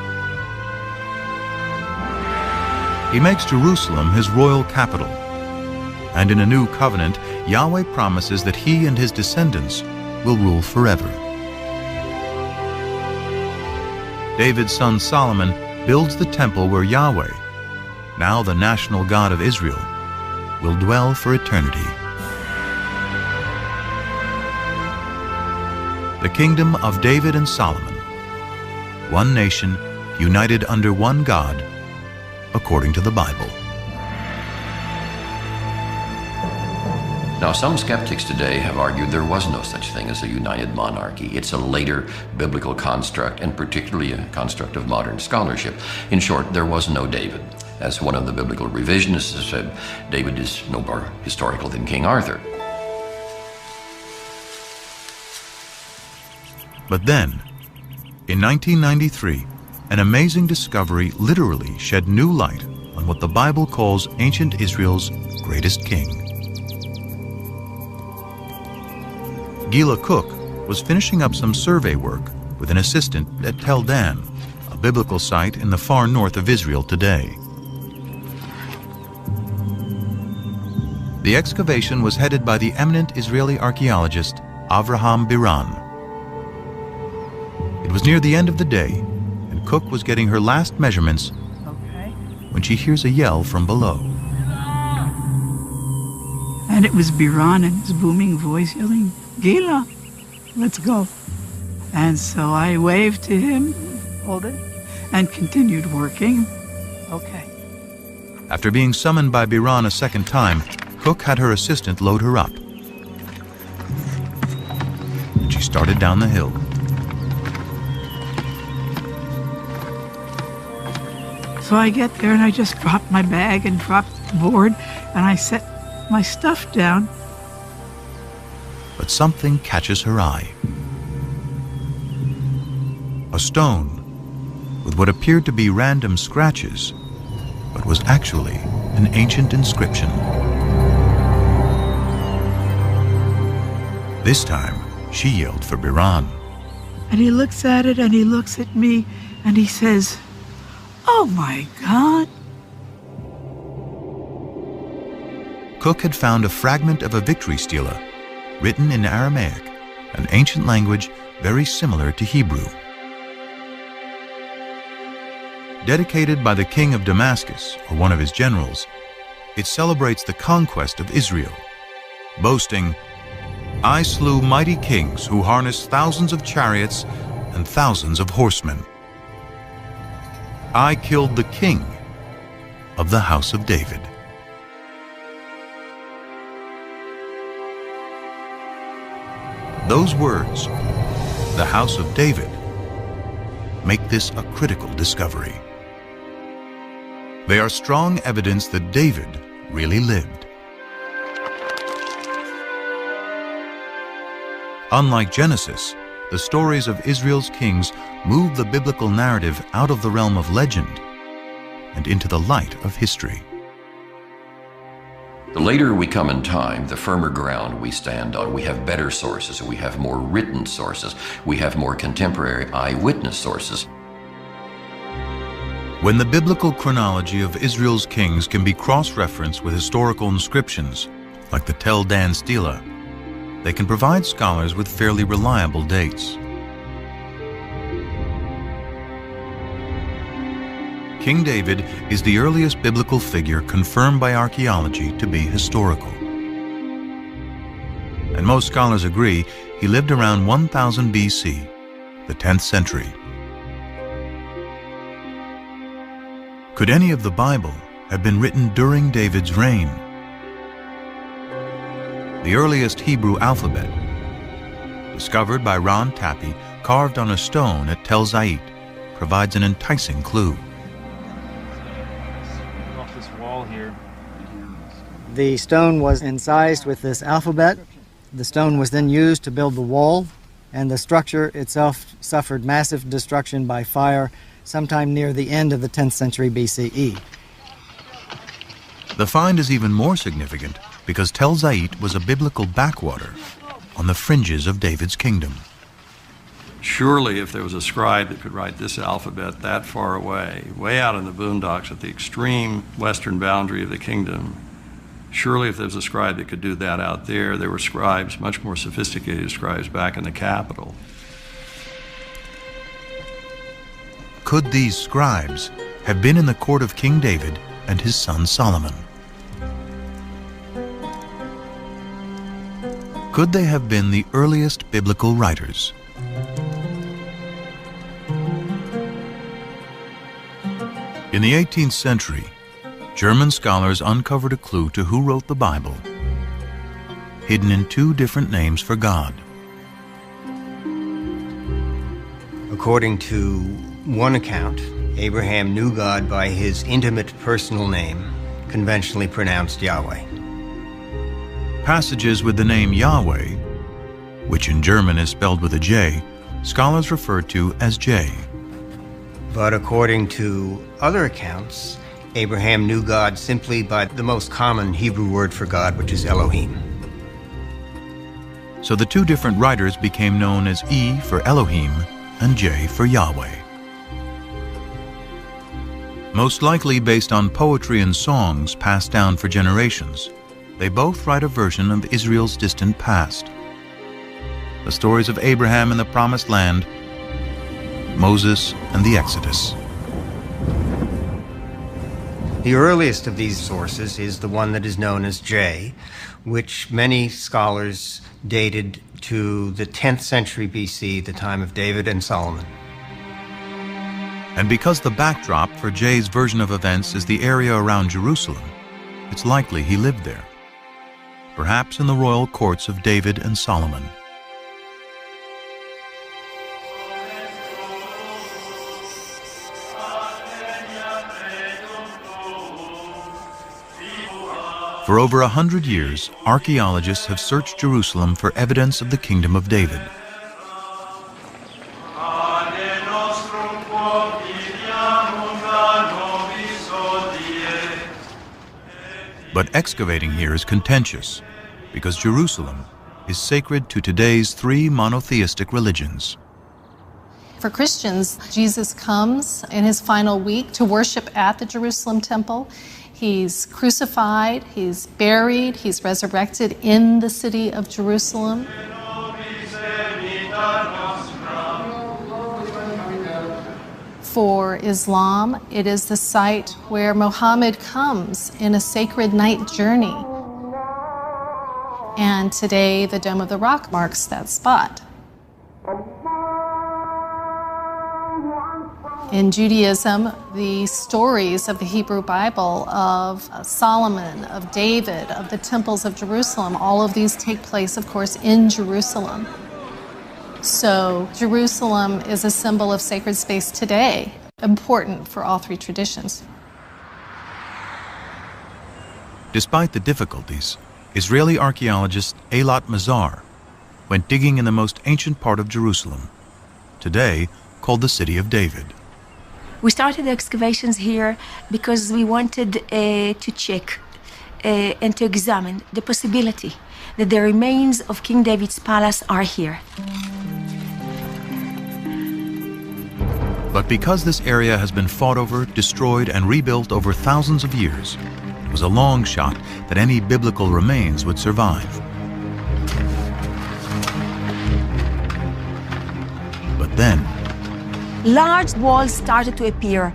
He makes Jerusalem his royal capital, and in a new covenant, Yahweh promises that he and his descendants will rule forever. David's son Solomon builds the temple where Yahweh, now the national God of Israel, will dwell for eternity. The kingdom of David and Solomon, one nation united under one God, according to the Bible. Now, some skeptics today have argued there was no such thing as a united monarchy. It's a later biblical construct, and particularly a construct of modern scholarship. In short, there was no David. As one of the biblical revisionists has said, David is no more historical than King Arthur. But then, in 1993, an amazing discovery literally shed new light on what the Bible calls ancient Israel's greatest king. Gila Cook was finishing up some survey work with an assistant at Tel Dan, a biblical site in the far north of Israel today. The excavation was headed by the eminent Israeli archaeologist Avraham Biran. It was near the end of the day, and Cook was getting her last measurements when she hears a yell from below. And it was Biran in his booming voice yelling, "Gila, let's go." And so I waved to him, hold it, and continued working. Okay. After being summoned by Biran a second time, Cook had her assistant load her up. And she started down the hill. So I get there and I just dropped my bag and dropped the board and I set my stuff down. But something catches her eye. A stone with what appeared to be random scratches, but was actually an ancient inscription. This time, she yelled for Biran. And he looks at it and he looks at me and he says, "Oh my God." Cook had found a fragment of a victory stela written in Aramaic, an ancient language very similar to Hebrew. Dedicated by the king of Damascus or one of his generals, it celebrates the conquest of Israel, boasting, "I slew mighty kings who harnessed thousands of chariots and thousands of horsemen. I killed the king of the house of David." Those words, "the house of David," make this a critical discovery. They are strong evidence that David really lived. Unlike Genesis, the stories of Israel's kings move the biblical narrative out of the realm of legend and into the light of history. The later we come in time, the firmer ground we stand on. We have better sources, we have more written sources, we have more contemporary eyewitness sources. When the biblical chronology of Israel's kings can be cross-referenced with historical inscriptions, like the Tel Dan Stela, they can provide scholars with fairly reliable dates. King David is the earliest biblical figure confirmed by archaeology to be historical. And most scholars agree he lived around 1000 BC, the 10th century. Could any of the Bible have been written during David's reign? The earliest Hebrew alphabet, discovered by Ron Tappy, carved on a stone at Tel Zait, provides an enticing clue. Off this wall here. The stone was incised with this alphabet. The stone was then used to build the wall, and the structure itself suffered massive destruction by fire sometime near the end of the 10th century BCE. The find is even more significant because Tel Zait was a biblical backwater on the fringes of David's kingdom. Surely if there was a scribe that could write this alphabet that far away, way out in the boondocks at the extreme western boundary of the kingdom, surely if there was a scribe that could do that out there, there were scribes, much more sophisticated scribes, back in the capital. Could these scribes have been in the court of King David and his son Solomon? Could they have been the earliest biblical writers? In the 18th century, German scholars uncovered a clue to who wrote the Bible, hidden in two different names for God. According to one account, Abraham knew God by his intimate personal name, conventionally pronounced Yahweh. Passages with the name Yahweh, which in German is spelled with a J, scholars refer to as J. But according to other accounts, Abraham knew God simply by the most common Hebrew word for God, which is Elohim. So the two different writers became known as E for Elohim and J for Yahweh. Most likely based on poetry and songs passed down for generations, they both write a version of Israel's distant past. The stories of Abraham in the Promised Land, Moses and the Exodus. The earliest of these sources is the one that is known as J, which many scholars dated to the 10th century BC, the time of David and Solomon. And because the backdrop for J's version of events is the area around Jerusalem, it's likely he lived there, perhaps in the royal courts of David and Solomon. For over 100 years, archaeologists have searched Jerusalem for evidence of the kingdom of David. But excavating here is contentious because Jerusalem is sacred to today's three monotheistic religions: For Christians, Jesus comes in his final week to worship at the Jerusalem temple. He's crucified, he's buried, he's resurrected in the city of Jerusalem. For Islam, it is the site where Muhammad comes in a sacred night journey. And today, the Dome of the Rock marks that spot. In Judaism, the stories of the Hebrew Bible of Solomon, of David, of the temples of Jerusalem, all of these take place, of course, in Jerusalem. So Jerusalem is a symbol of sacred space today, important for all three traditions. Despite the difficulties, Israeli archaeologist Eilat Mazar went digging in the most ancient part of Jerusalem, today called the City of David. We started the excavations here because we wanted to check and to examine the possibility that the remains of King David's palace are here. But because this area has been fought over, destroyed, and rebuilt over thousands of years, it was a long shot that any biblical remains would survive. But then, large walls started to appear,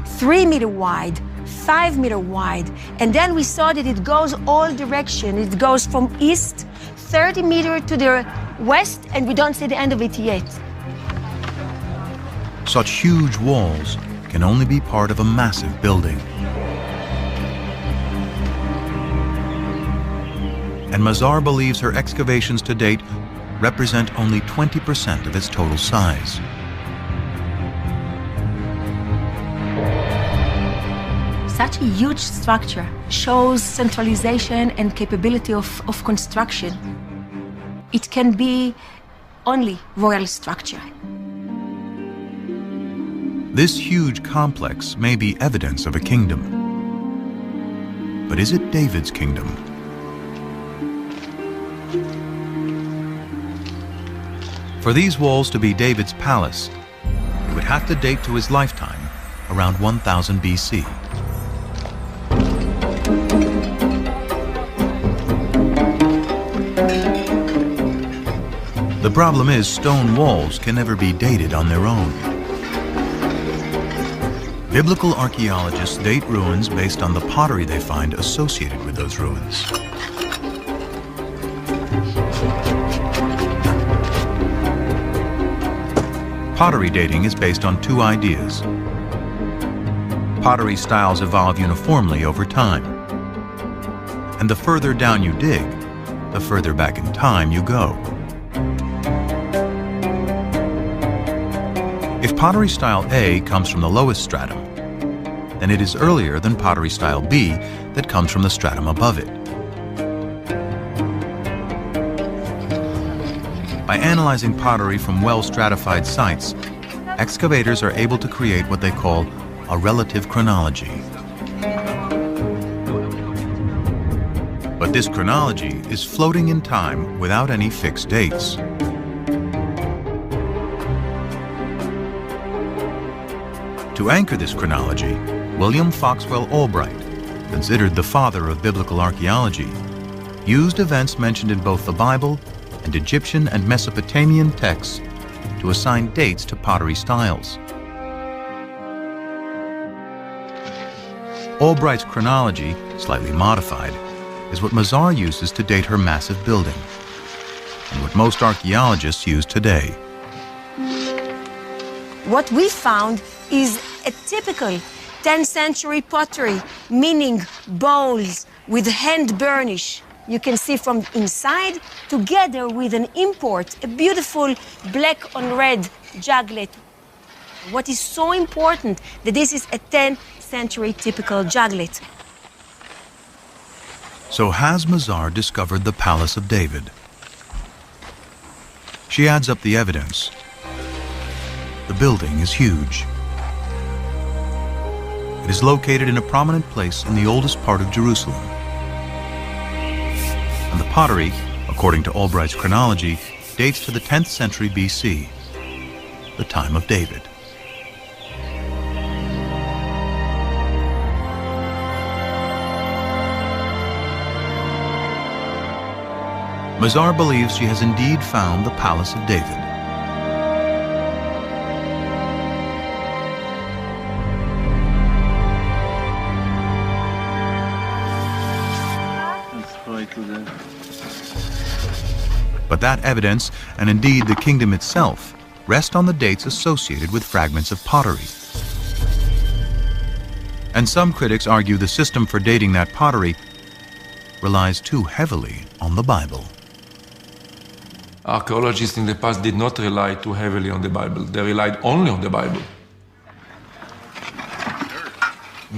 3 meter wide, 5 meter wide, and then we saw that it goes all directions. It goes from east, 30 meters to the west, and we don't see the end of it yet. Such huge walls can only be part of a massive building. And Mazar believes her excavations to date represent only 20% of its total size. Such a huge structure shows centralization and capability of construction. It can be only royal structure. This huge complex may be evidence of a kingdom. But is it David's kingdom? For these walls to be David's palace, it would have to date to his lifetime, around 1000 BC. The problem is stone walls can never be dated on their own. Biblical archaeologists date ruins based on the pottery they find associated with those ruins. Pottery dating is based on two ideas. Pottery styles evolve uniformly over time. And the further down you dig, the further back in time you go. If pottery style A comes from the lowest stratum, then it is earlier than pottery style B that comes from the stratum above it. By analyzing pottery from well-stratified sites, excavators are able to create what they call a relative chronology. But this chronology is floating in time without any fixed dates. To anchor this chronology, William Foxwell Albright, considered the father of biblical archaeology, used events mentioned in both the Bible and Egyptian and Mesopotamian texts to assign dates to pottery styles. Albright's chronology, slightly modified, is what Mazar uses to date her massive building, and what most archaeologists use today. What we found is a typical 10th century pottery, meaning bowls with hand burnish. You can see from inside, together with an import, a beautiful black on red juglet. What is so important that this is a 10th century typical juglet. So has Mazar discovered the Palace of David? She adds up the evidence. The building is huge. It is located in a prominent place in the oldest part of Jerusalem. And the pottery, according to Albright's chronology, dates to the 10th century BC. the time of David. Mazar believes she has indeed found the palace of David. But that evidence, and indeed the kingdom itself, rest on the dates associated with fragments of pottery. And some critics argue the system for dating that pottery relies too heavily on the Bible. Archaeologists in the past did not rely too heavily on the Bible. They relied only on the Bible.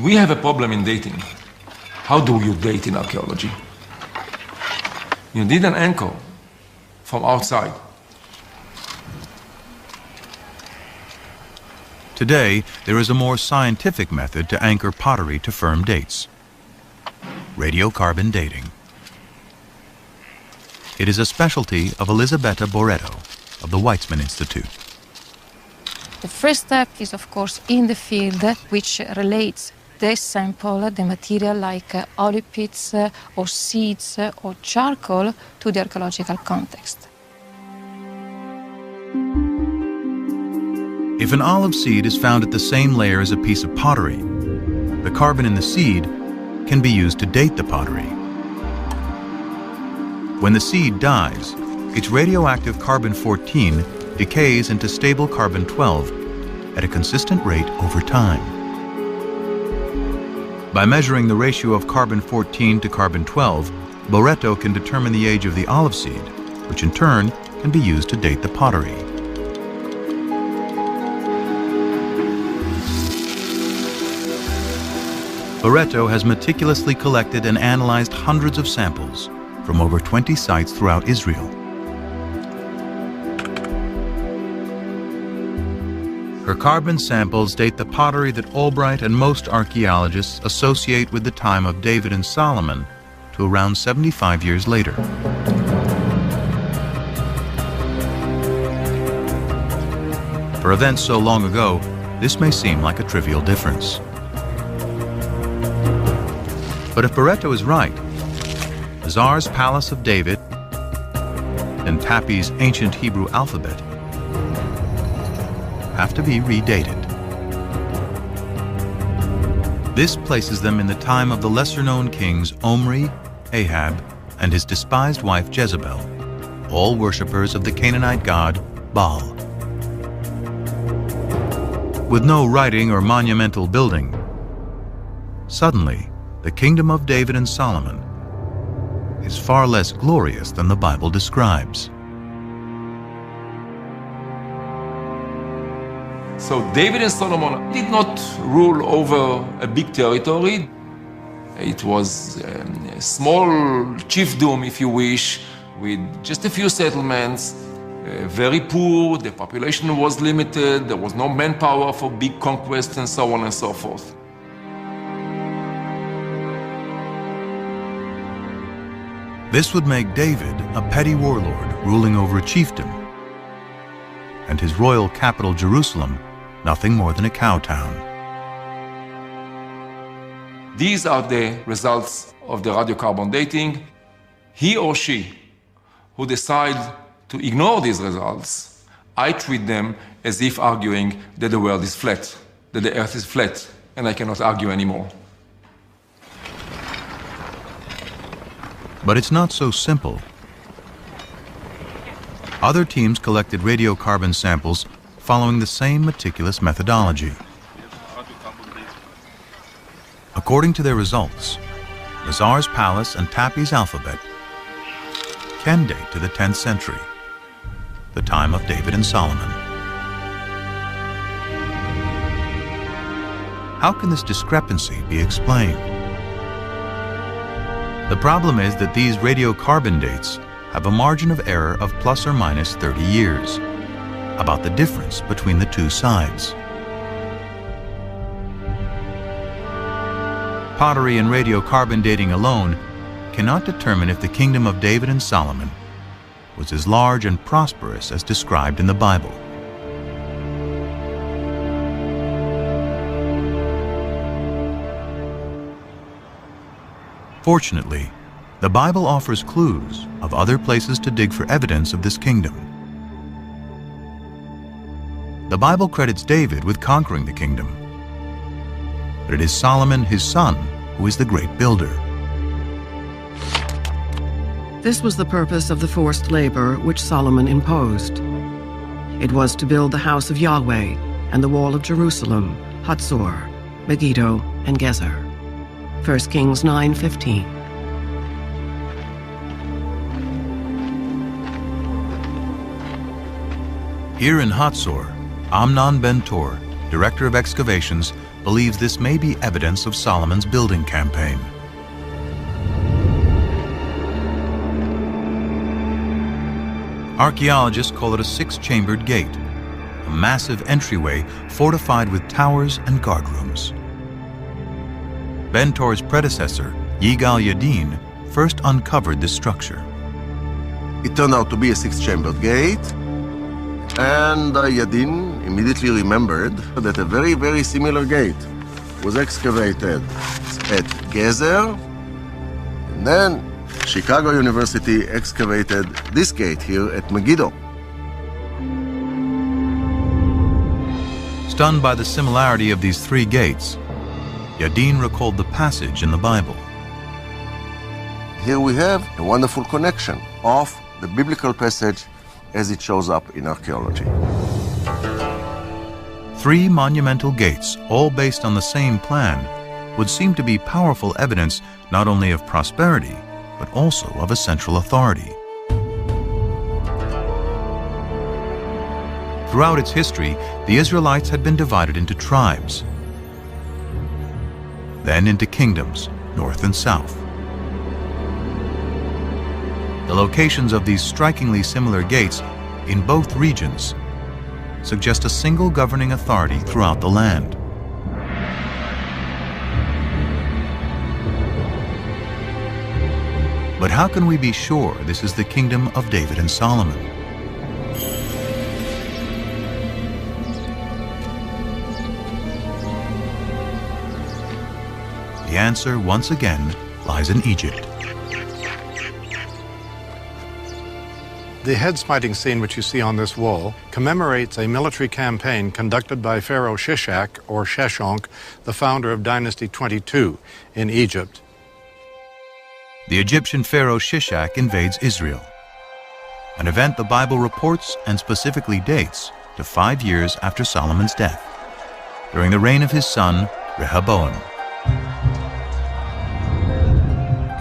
We have a problem in dating. How do you date in archaeology? You need an anchor from outside. Today, there is a more scientific method to anchor pottery to firm dates: radiocarbon dating. It is a specialty of Elisabetta Boretto of the Weizmann Institute. The first step is, of course, in the field, which relates the sample, the material like olive pits or seeds or charcoal to the archaeological context. If an olive seed is found at the same layer as a piece of pottery, the carbon in the seed can be used to date the pottery. When the seed dies, its radioactive carbon-14 decays into stable carbon-12 at a consistent rate over time. By measuring the ratio of carbon-14 to carbon-12, Boretto can determine the age of the olive seed, which in turn can be used to date the pottery. Boretto has meticulously collected and analyzed hundreds of samples from over 20 sites throughout Israel. Her carbon samples date the pottery that Albright and most archaeologists associate with the time of David and Solomon to around 75 years later. For events so long ago, this may seem like a trivial difference. But if Boretto is right, Mazar's Palace of David and Tappy's ancient Hebrew alphabet have to be redated. This places them in the time of the lesser-known kings Omri, Ahab, and his despised wife Jezebel, all worshippers of the Canaanite god Baal. With no writing or monumental building, suddenly the kingdom of David and Solomon is far less glorious than the Bible describes. So David and Solomon did not rule over a big territory. It was a small chiefdom, if you wish, with just a few settlements, very poor, the population was limited, there was no manpower for big conquests and so on and so forth. This would make David a petty warlord ruling over a chiefdom, and his royal capital Jerusalem nothing more than a cow town. These are the results of the radiocarbon dating. He or she who decide to ignore these results, I treat them as if arguing that the world is flat, that the earth is flat, and I cannot argue anymore. But it's not so simple. Other teams collected radiocarbon samples following the same meticulous methodology. According to their results, Mazar's palace and Tappy's alphabet can date to the 10th century, the time of David and Solomon. How can this discrepancy be explained? The problem is that these radiocarbon dates have a margin of error of plus or minus 30 years, about the difference between the two sides. Pottery and radiocarbon dating alone cannot determine if the kingdom of David and Solomon was as large and prosperous as described in the Bible. Fortunately, the Bible offers clues of other places to dig for evidence of this kingdom. The Bible credits David with conquering the kingdom, but it is Solomon, his son, who is the great builder. This was the purpose of the forced labor which Solomon imposed. It was to build the house of Yahweh and the wall of Jerusalem, Hatzor, Megiddo, and Gezer. 1 Kings 9:15. Here in Hatzor, Amnon Ben-Tor, director of excavations, believes this may be evidence of Solomon's building campaign. Archaeologists call it a six-chambered gate, a massive entryway fortified with towers and guardrooms. Ben-Tor's predecessor, Yigal Yadin, first uncovered this structure. It turned out to be a six-chambered gate, and Yadin immediately remembered that a very, very similar gate was excavated at Gezer, and then Chicago University excavated this gate here at Megiddo. Stunned by the similarity of these three gates, Yadin recalled the passage in the Bible. Here we have a wonderful connection of the biblical passage as it shows up in archaeology. Three monumental gates, all based on the same plan, would seem to be powerful evidence not only of prosperity, but also of a central authority. Throughout its history, the Israelites had been divided into tribes, then into kingdoms, north and south. The locations of these strikingly similar gates in both regions suggest a single governing authority throughout the land. But how can we be sure this is the kingdom of David and Solomon? The answer, once again, lies in Egypt. The head-smiting scene which you see on this wall commemorates a military campaign conducted by Pharaoh Shishak, or Sheshonq, the founder of Dynasty 22 in Egypt. The Egyptian pharaoh Shishak invades Israel, an event the Bible reports and specifically dates to 5 years after Solomon's death, during the reign of his son Rehoboam.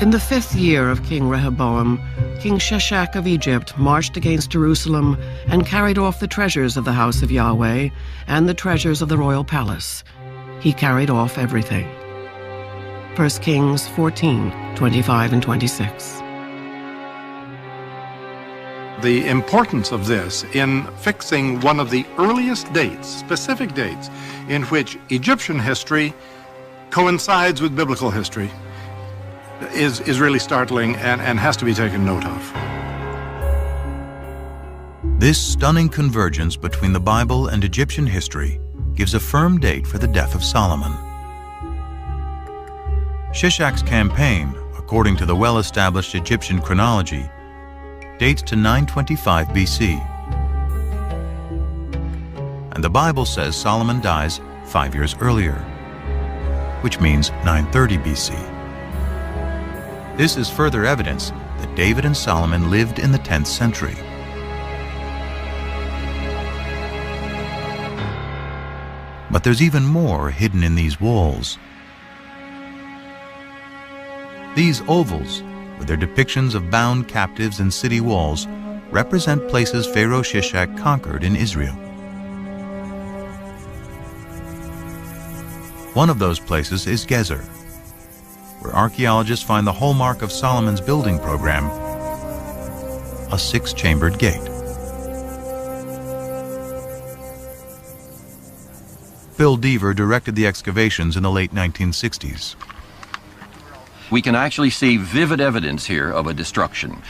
In the 5th year of King Rehoboam, King Shishak of Egypt marched against Jerusalem and carried off the treasures of the house of Yahweh and the treasures of the royal palace. He carried off everything. 1 Kings 14:25 and 26. The importance of this in fixing one of the earliest dates, specific dates, in which Egyptian history coincides with biblical history is really startling and has to be taken note of. This stunning convergence between the Bible and Egyptian history gives a firm date for the death of Solomon. Shishak's campaign, according to the well-established Egyptian chronology, dates to 925 BC. And the Bible says Solomon dies 5 years earlier, which means 930 BC. This is further evidence that David and Solomon lived in the 10th century. But there's even more hidden in these walls. These ovals, with their depictions of bound captives and city walls, represent places Pharaoh Shishak conquered in Israel. One of those places is Gezer, where archaeologists find the hallmark of Solomon's building program, a six-chambered gate. Phil Deaver directed the excavations in the late 1960s. We can actually see vivid evidence here of a destruction.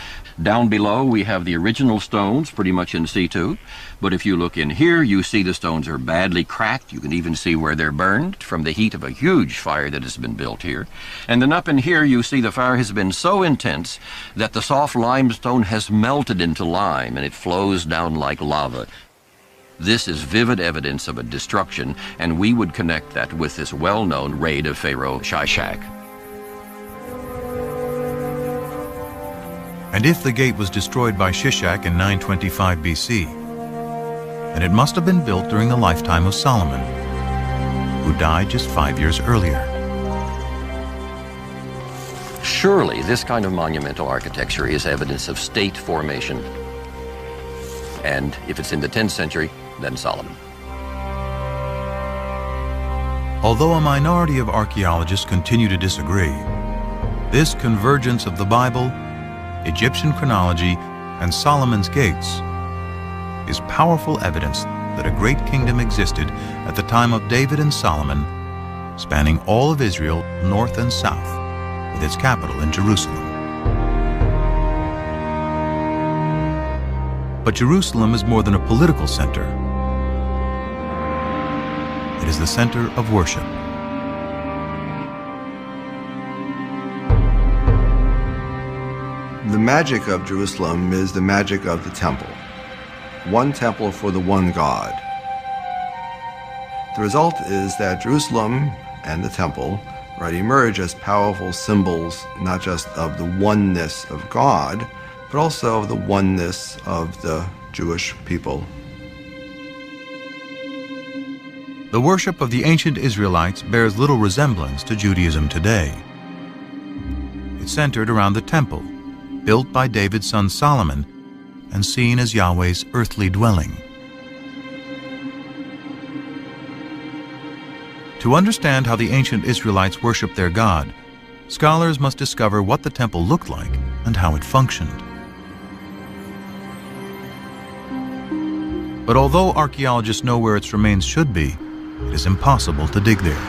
Down below, we have the original stones, pretty much in situ. But if you look in here, you see the stones are badly cracked. You can even see where they're burned from the heat of a huge fire that has been built here. And then up in here, you see the fire has been so intense that the soft limestone has melted into lime, and it flows down like lava. This is vivid evidence of a destruction, and we would connect that with this well-known raid of Pharaoh Shishak. And if the gate was destroyed by Shishak in 925 BC, then it must have been built during the lifetime of Solomon, who died just 5 years earlier. Surely this kind of monumental architecture is evidence of state formation. And if it's in the 10th century, then Solomon. Although a minority of archaeologists continue to disagree, this convergence of the Bible, Egyptian chronology, and Solomon's gates is powerful evidence that a great kingdom existed at the time of David and Solomon, spanning all of Israel, north and south, with its capital in Jerusalem. But Jerusalem is more than a political center. It is the center of worship. The magic of Jerusalem is the magic of the temple. One temple for the one God. The result is that Jerusalem and the temple emerge as powerful symbols not just of the oneness of God, but also of the oneness of the Jewish people. The worship of the ancient Israelites bears little resemblance to Judaism today. It centered around the temple, built by David's son Solomon, and seen as Yahweh's earthly dwelling. To understand how the ancient Israelites worshiped their God, scholars must discover what the temple looked like and how it functioned. But although archaeologists know where its remains should be, it is impossible to dig there.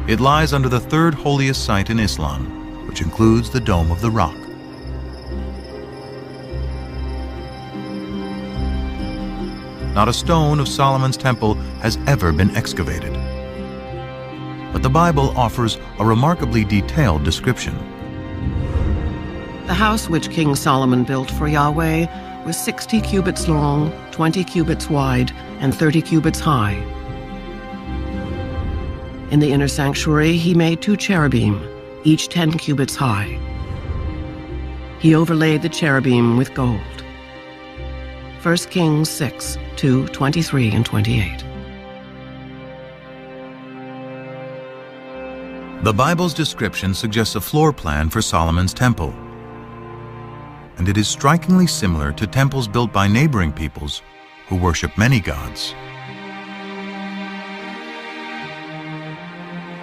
It lies under the third holiest site in Islam, which includes the Dome of the Rock. Not a stone of Solomon's temple has ever been excavated. But the Bible offers a remarkably detailed description. The house which King Solomon built for Yahweh was 60 cubits long, 20 cubits wide, and 30 cubits high. In the inner sanctuary, he made 2 cherubim, each 10 cubits high. He overlaid the cherubim with gold. 1 Kings 6, 2, 23 and 28. The Bible's description suggests a floor plan for Solomon's temple, and it is strikingly similar to temples built by neighboring peoples who worship many gods.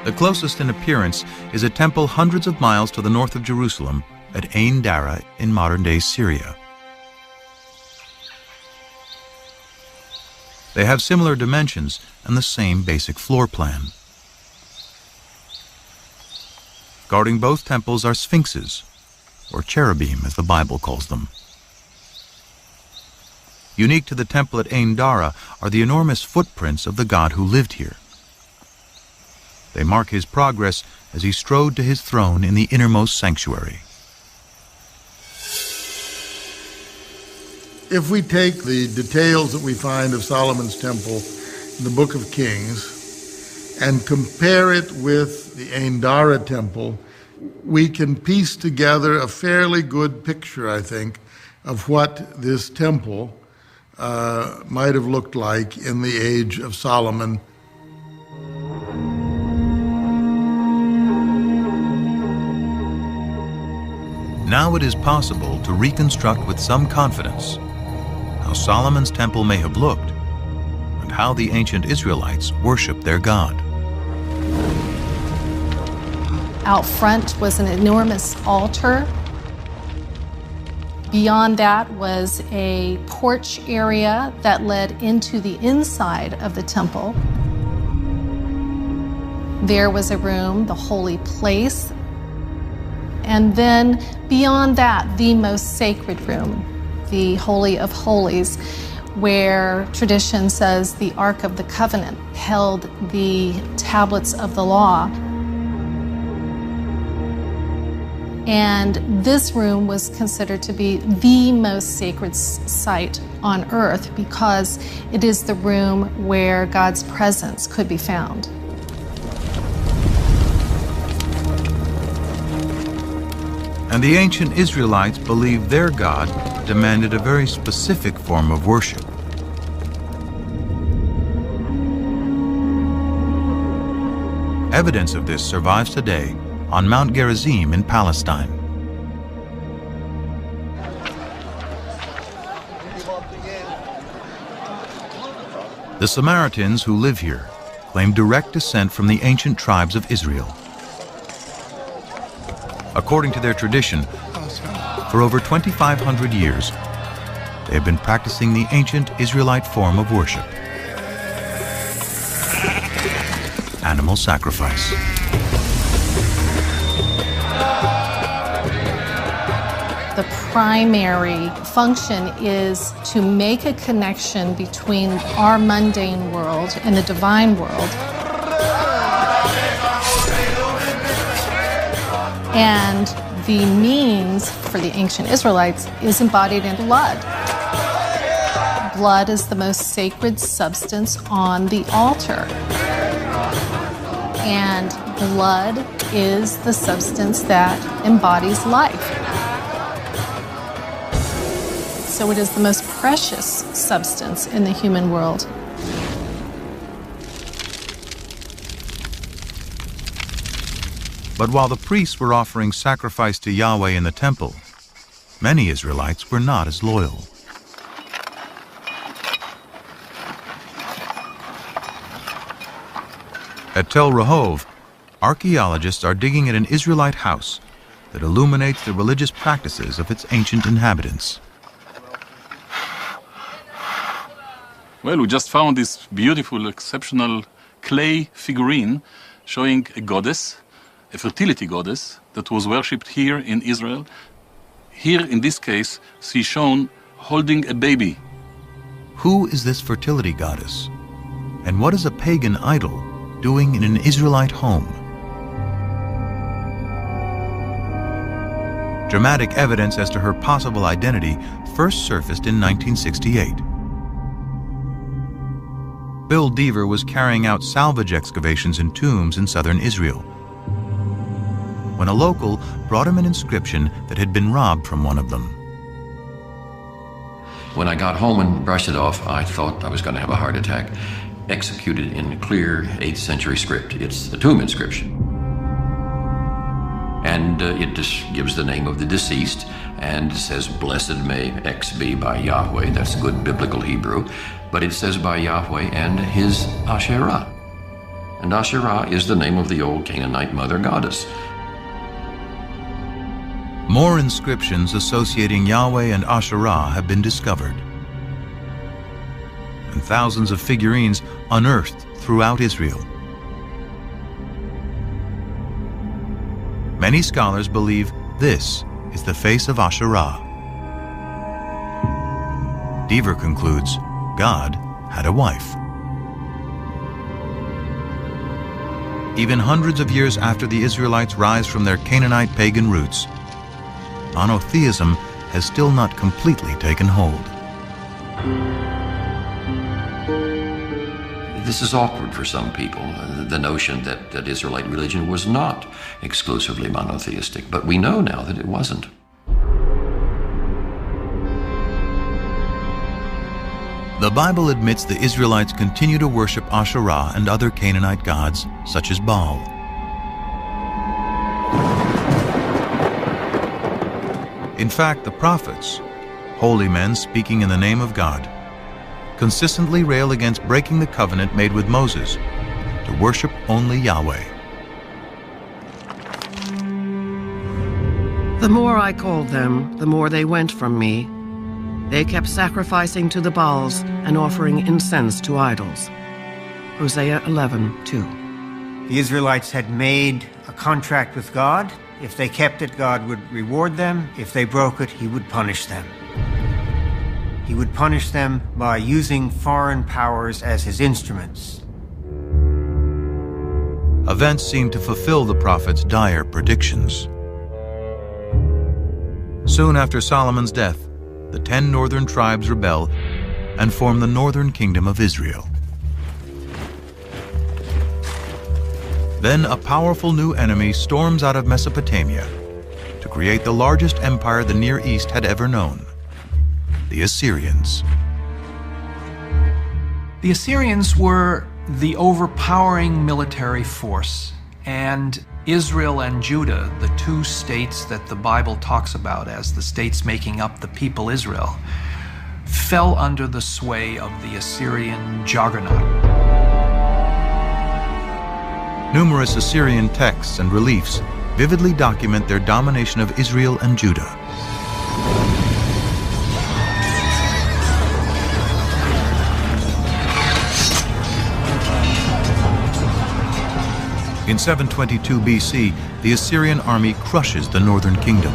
The closest in appearance is a temple hundreds of miles to the north of Jerusalem at Ain Dara in modern-day Syria. They have similar dimensions and the same basic floor plan. Guarding both temples are sphinxes, or cherubim as the Bible calls them. Unique to the temple at Ain Dara are the enormous footprints of the God who lived here. They mark his progress as he strode to his throne in the innermost sanctuary. If we take the details that we find of Solomon's temple in the Book of Kings and compare it with the Ain Dara temple, we can piece together a fairly good picture, I think, of what this temple might have looked like in the age of Solomon. Now it is possible to reconstruct with some confidence how Solomon's temple may have looked and how the ancient Israelites worshiped their God. Out front was an enormous altar. Beyond that was a porch area that led into the inside of the temple. There was a room, the holy place, and then beyond that, the most sacred room, the Holy of Holies, where tradition says the Ark of the Covenant held the tablets of the law. And this room was considered to be the most sacred site on earth because it is the room where God's presence could be found. And the ancient Israelites believed their God demanded a very specific form of worship. Evidence of this survives today on Mount Gerizim in Palestine. The Samaritans who live here claim direct descent from the ancient tribes of Israel. According to their tradition, for over 2,500 years, they have been practicing the ancient Israelite form of worship: animal sacrifice. The primary function is to make a connection between our mundane world and the divine world. And the means for the ancient Israelites is embodied in blood. Blood is the most sacred substance on the altar. And blood is the substance that embodies life. So it is the most precious substance in the human world. But while the priests were offering sacrifice to Yahweh in the temple, many Israelites were not as loyal. At Tel Rehov, archaeologists are digging at an Israelite house that illuminates the religious practices of its ancient inhabitants. Well, we just found this beautiful, exceptional clay figurine showing a goddess, a fertility goddess that was worshipped here in Israel. Here, in this case, she's shown holding a baby. Who is this fertility goddess? And what is a pagan idol doing in an Israelite home? Dramatic evidence as to her possible identity first surfaced in 1968. Bill Deaver was carrying out salvage excavations in tombs in southern Israel when a local brought him an inscription that had been robbed from one of them. When I got home and brushed it off, I thought I was going to have a heart attack. Executed in clear 8th century script. It's a tomb inscription. And it just gives the name of the deceased and says, "Blessed may X be by Yahweh." That's good biblical Hebrew. But it says by Yahweh and his Asherah. And Asherah is the name of the old Canaanite mother goddess. More inscriptions associating Yahweh and Asherah have been discovered, and thousands of figurines unearthed throughout Israel. Many scholars believe this is the face of Asherah. Deaver concludes God had a wife. Even hundreds of years after the Israelites rise from their Canaanite pagan roots, monotheism has still not completely taken hold. This is awkward for some people, the notion that Israelite religion was not exclusively monotheistic, but we know now that it wasn't. The Bible admits the Israelites continue to worship Asherah and other Canaanite gods, such as Baal. In fact, the prophets, holy men speaking in the name of God, consistently rail against breaking the covenant made with Moses to worship only Yahweh. The more I called them, the more they went from me. They kept sacrificing to the Baals and offering incense to idols. Hosea 11:2. The Israelites had made a contract with God. If they kept it, God would reward them. If they broke it, he would punish them. He would punish them by using foreign powers as his instruments. Events seemed to fulfill the prophet's dire predictions. Soon after Solomon's death, the 10 northern tribes rebel and form the northern kingdom of Israel. Then a powerful new enemy storms out of Mesopotamia to create the largest empire the Near East had ever known, the Assyrians. The Assyrians were the overpowering military force, and Israel and Judah, the two states that the Bible talks about as the states making up the people Israel, fell under the sway of the Assyrian juggernaut. Numerous Assyrian texts and reliefs vividly document their domination of Israel and Judah. In 722 BC, the Assyrian army crushes the northern kingdom.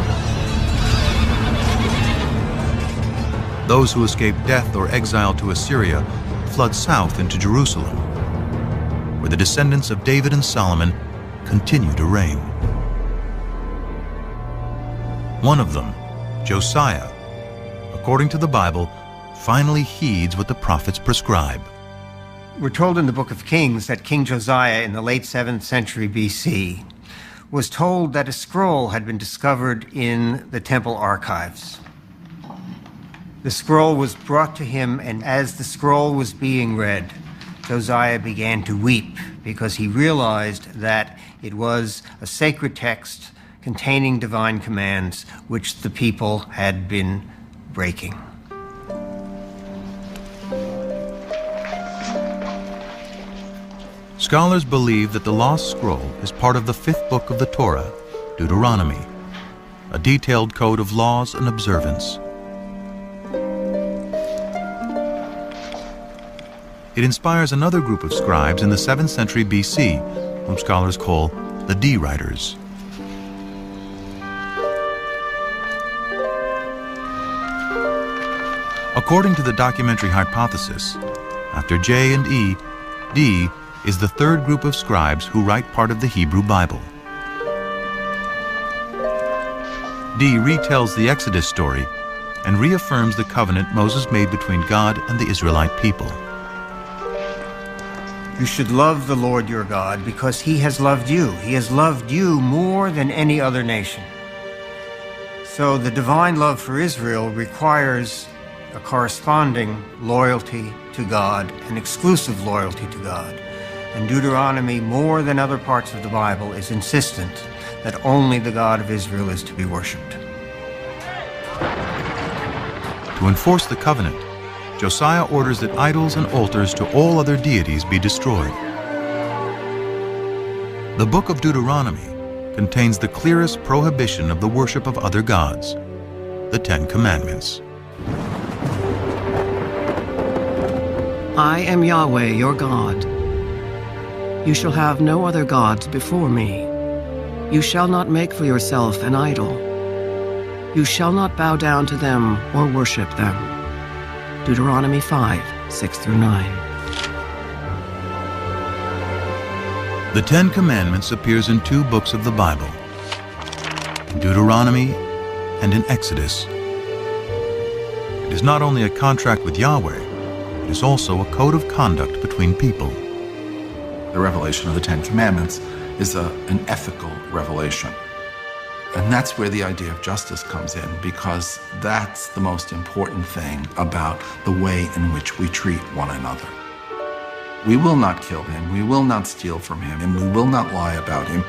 Those who escape death or exile to Assyria flood south into Jerusalem, where the descendants of David and Solomon continue to reign. One of them, Josiah, according to the Bible, finally heeds what the prophets prescribe. We're told in the book of Kings that King Josiah in the late 7th century BC was told that a scroll had been discovered in the temple archives. The scroll was brought to him, and as the scroll was being read, Josiah began to weep because he realized that it was a sacred text containing divine commands which the people had been breaking. Scholars believe that the lost scroll is part of the 5th book of the Torah, Deuteronomy, a detailed code of laws and observance. It inspires another group of scribes in the 7th century BC, whom scholars call the D-writers. According to the documentary hypothesis, after J and E, D is the third group of scribes who write part of the Hebrew Bible. D retells the Exodus story and reaffirms the covenant Moses made between God and the Israelite people. You should love the Lord your God because he has loved you. He has loved you more than any other nation. So the divine love for Israel requires a corresponding loyalty to God, an exclusive loyalty to God. And Deuteronomy, more than other parts of the Bible, is insistent that only the God of Israel is to be worshipped. To enforce the covenant, Josiah orders that idols and altars to all other deities be destroyed. The book of Deuteronomy contains the clearest prohibition of the worship of other gods, the 10 Commandments. I am Yahweh, your God. You shall have no other gods before me. You shall not make for yourself an idol. You shall not bow down to them or worship them. Deuteronomy 5, 6 through 9. The 10 Commandments appears in 2 books of the Bible, in Deuteronomy and in Exodus. It is not only a contract with Yahweh, it is also a code of conduct between people. The revelation of the 10 Commandments is an ethical revelation. And that's where the idea of justice comes in, because that's the most important thing about the way in which we treat one another. We will not kill him, we will not steal from him, and we will not lie about him.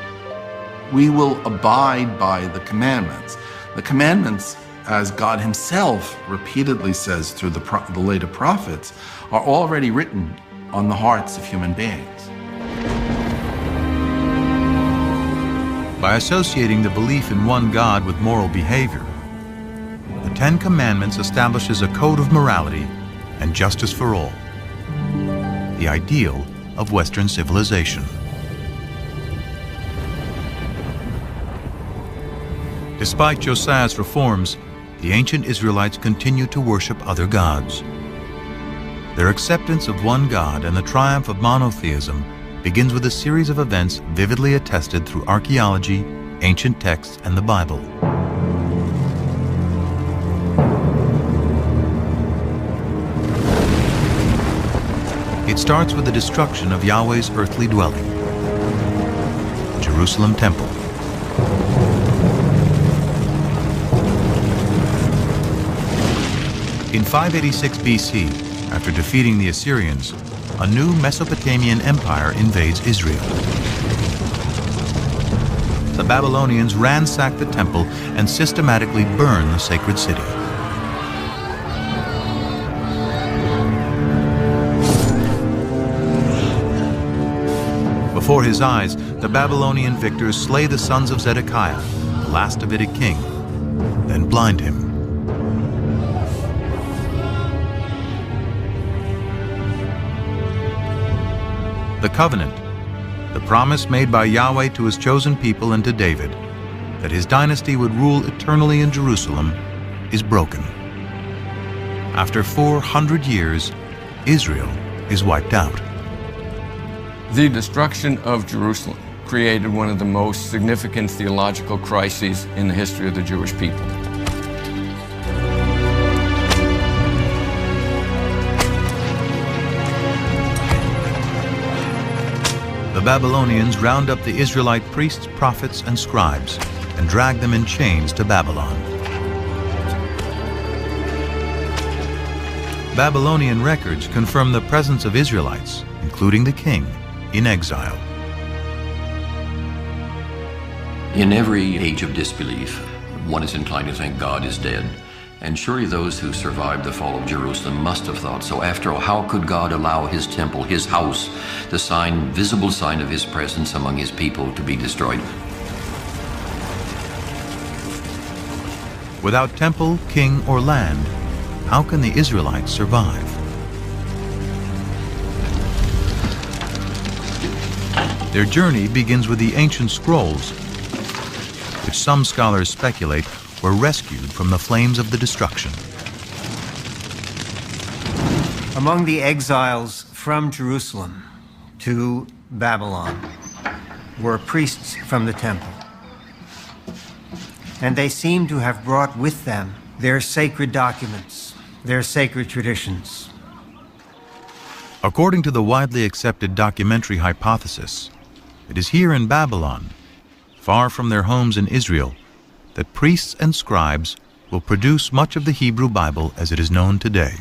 We will abide by the commandments. The commandments, as God himself repeatedly says through the later prophets, are already written on the hearts of human beings. By associating the belief in one God with moral behavior, the 10 Commandments establishes a code of morality and justice for all, the ideal of Western civilization. Despite Josiah's reforms, the ancient Israelites continued to worship other gods. Their acceptance of one God and the triumph of monotheism begins with a series of events vividly attested through archaeology, ancient texts, and the Bible. It starts with the destruction of Yahweh's earthly dwelling, the Jerusalem temple. In 586 BC, after defeating the Assyrians, a new Mesopotamian empire invades Israel. The Babylonians ransack the temple and systematically burn the sacred city. Before his eyes, the Babylonian victors slay the sons of Zedekiah, the last Davidic king, then blind him. The covenant, the promise made by Yahweh to his chosen people and to David, that his dynasty would rule eternally in Jerusalem, is broken. After 400 years, Israel is wiped out. The destruction of Jerusalem created one of the most significant theological crises in the history of the Jewish people. The Babylonians round up the Israelite priests, prophets, and scribes and drag them in chains to Babylon. Babylonian records confirm the presence of Israelites, including the king, in exile. In every age of disbelief, one is inclined to think God is dead. And surely those who survived the fall of Jerusalem must have thought so. After all, how could God allow his temple, his house, the sign, visible sign of his presence among his people, to be destroyed? Without temple, king, or land, how can the Israelites survive? Their journey begins with the ancient scrolls, which some scholars speculate were rescued from the flames of the destruction. Among the exiles from Jerusalem to Babylon were priests from the temple. And they seem to have brought with them their sacred documents, their sacred traditions. According to the widely accepted documentary hypothesis, it is here in Babylon, far from their homes in Israel, that priests and scribes will produce much of the Hebrew Bible as it is known today.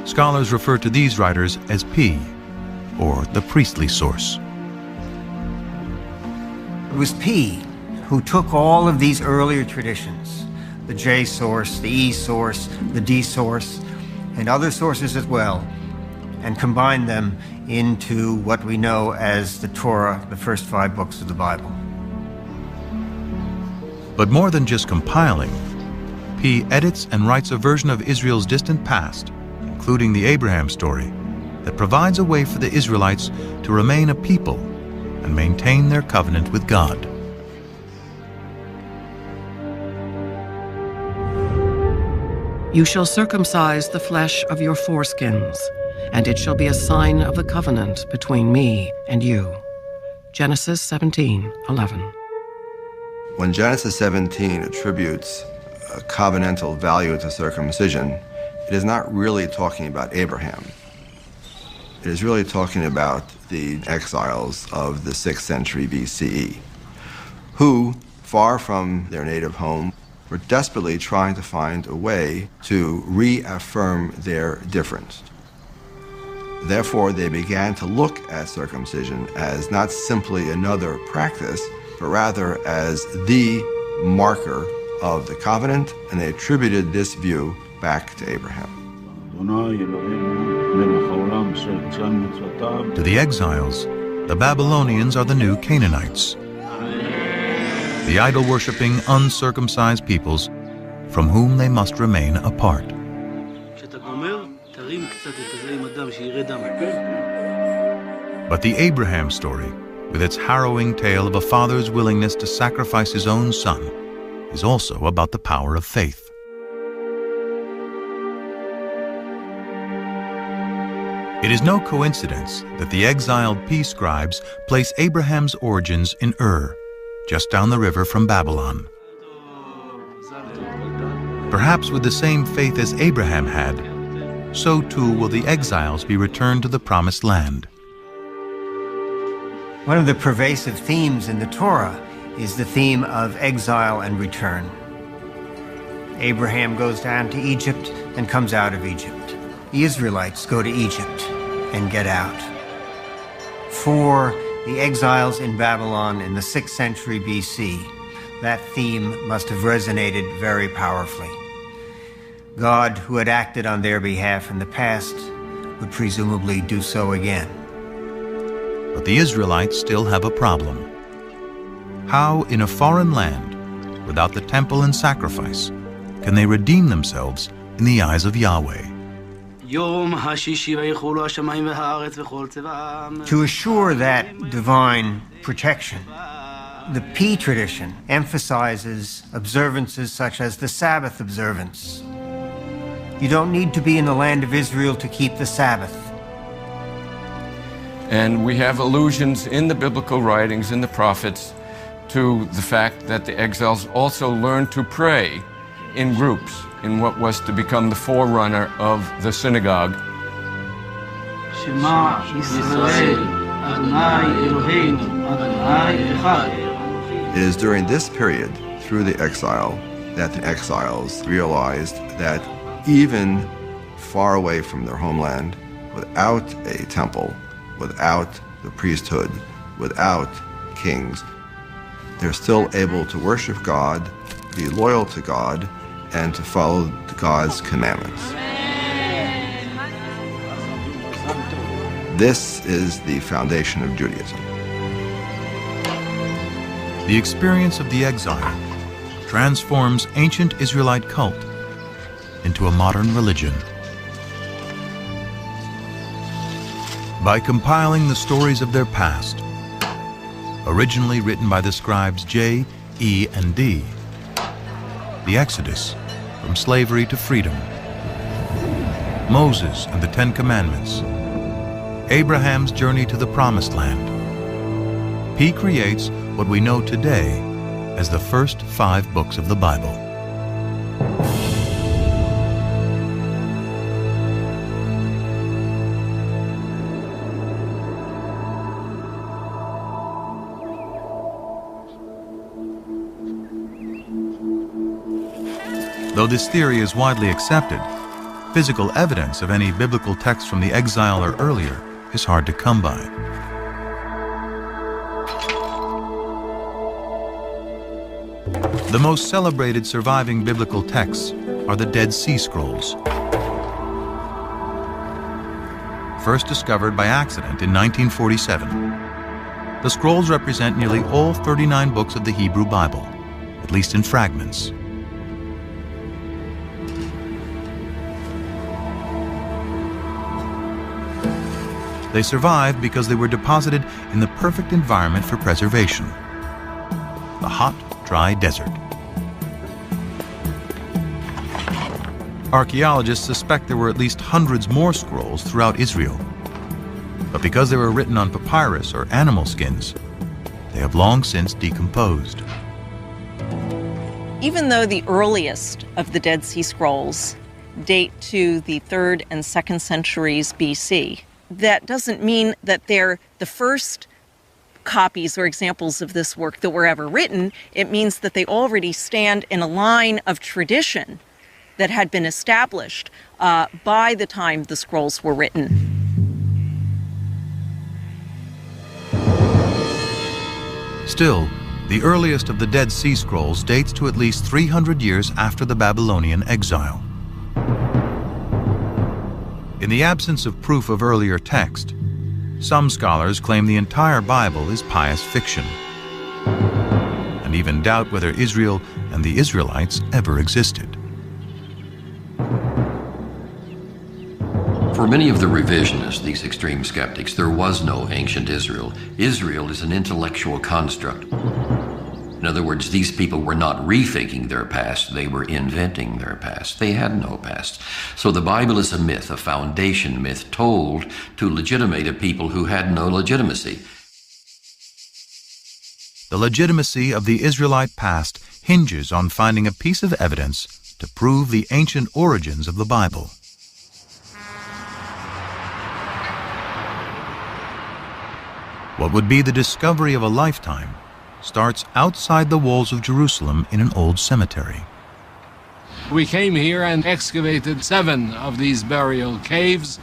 Scholars refer to these writers as P, or the priestly source. It was P who took all of these earlier traditions, the J source, the E source, the D source, and other sources as well, and combined them into what we know as the Torah, the first 5 books of the Bible. But more than just compiling, P edits and writes a version of Israel's distant past, including the Abraham story, that provides a way for the Israelites to remain a people and maintain their covenant with God. You shall circumcise the flesh of your foreskins, and it shall be a sign of the covenant between me and you. Genesis 17:11. When Genesis 17 attributes a covenantal value to circumcision, it is not really talking about Abraham. It is really talking about the exiles of the 6th century BCE, who, far from their native home, were desperately trying to find a way to reaffirm their difference. Therefore, they began to look at circumcision as not simply another practice, but rather as the marker of the covenant, and they attributed this view back to Abraham. To the exiles, the Babylonians are the new Canaanites, the idol-worshipping, uncircumcised peoples from whom they must remain apart. But the Abraham story, with its harrowing tale of a father's willingness to sacrifice his own son, is also about the power of faith. It is no coincidence that the exiled P scribes place Abraham's origins in Ur, just down the river from Babylon. Perhaps with the same faith as Abraham had, so too will the exiles be returned to the promised land. One of the pervasive themes in the Torah is the theme of exile and return. Abraham goes down to Egypt and comes out of Egypt. The Israelites go to Egypt and get out. For the exiles in Babylon in the 6th century BC, that theme must have resonated very powerfully. God, who had acted on their behalf in the past, would presumably do so again. But the Israelites still have a problem. How, in a foreign land, without the temple and sacrifice, can they redeem themselves in the eyes of Yahweh? To assure that divine protection, the P tradition emphasizes observances such as the Sabbath observance. You don't need to be in the land of Israel to keep the Sabbath. And we have allusions in the biblical writings, in the prophets, to the fact that the exiles also learned to pray in groups in what was to become the forerunner of the synagogue. Shema Yisrael, Adonai Eloheinu, Adonai Echad. It is during this period, through the exile, that the exiles realized that even far away from their homeland, without a temple, without the priesthood, without kings, they're still able to worship God, be loyal to God, and to follow God's commandments. This is the foundation of Judaism. The experience of the exile transforms ancient Israelite cult into a modern religion. By compiling the stories of their past, originally written by the scribes J, E, and D, the Exodus from slavery to freedom, Moses and the Ten Commandments, Abraham's journey to the Promised Land, P creates what we know today as the first 5 books of the Bible. Though this theory is widely accepted, physical evidence of any biblical text from the exile or earlier is hard to come by. The most celebrated surviving biblical texts are the Dead Sea Scrolls. First discovered by accident in 1947, the scrolls represent nearly all 39 books of the Hebrew Bible, at least in fragments. They survived because they were deposited in the perfect environment for preservation: the hot, dry desert. Archaeologists suspect there were at least hundreds more scrolls throughout Israel. But because they were written on papyrus or animal skins, they have long since decomposed. Even though the earliest of the Dead Sea Scrolls date to the 3rd and 2nd centuries BC, that doesn't mean that they're the first copies or examples of this work that were ever written. It means that they already stand in a line of tradition that had been established by the time the scrolls were written. Still, the earliest of the Dead Sea Scrolls dates to at least 300 years after the Babylonian exile. In the absence of proof of earlier text, some scholars claim the entire Bible is pious fiction, and even doubt whether Israel and the Israelites ever existed. For many of the revisionists, these extreme skeptics, there was no ancient Israel. Israel is an intellectual construct. In other words, these people were not rethinking their past, they were inventing their past. They had no past. So the Bible is a myth, a foundation myth, told to legitimate a people who had no legitimacy. The legitimacy of the Israelite past hinges on finding a piece of evidence to prove the ancient origins of the Bible. What would be the discovery of a lifetime starts outside the walls of Jerusalem in an old cemetery. We came here and excavated 7 of these burial caves.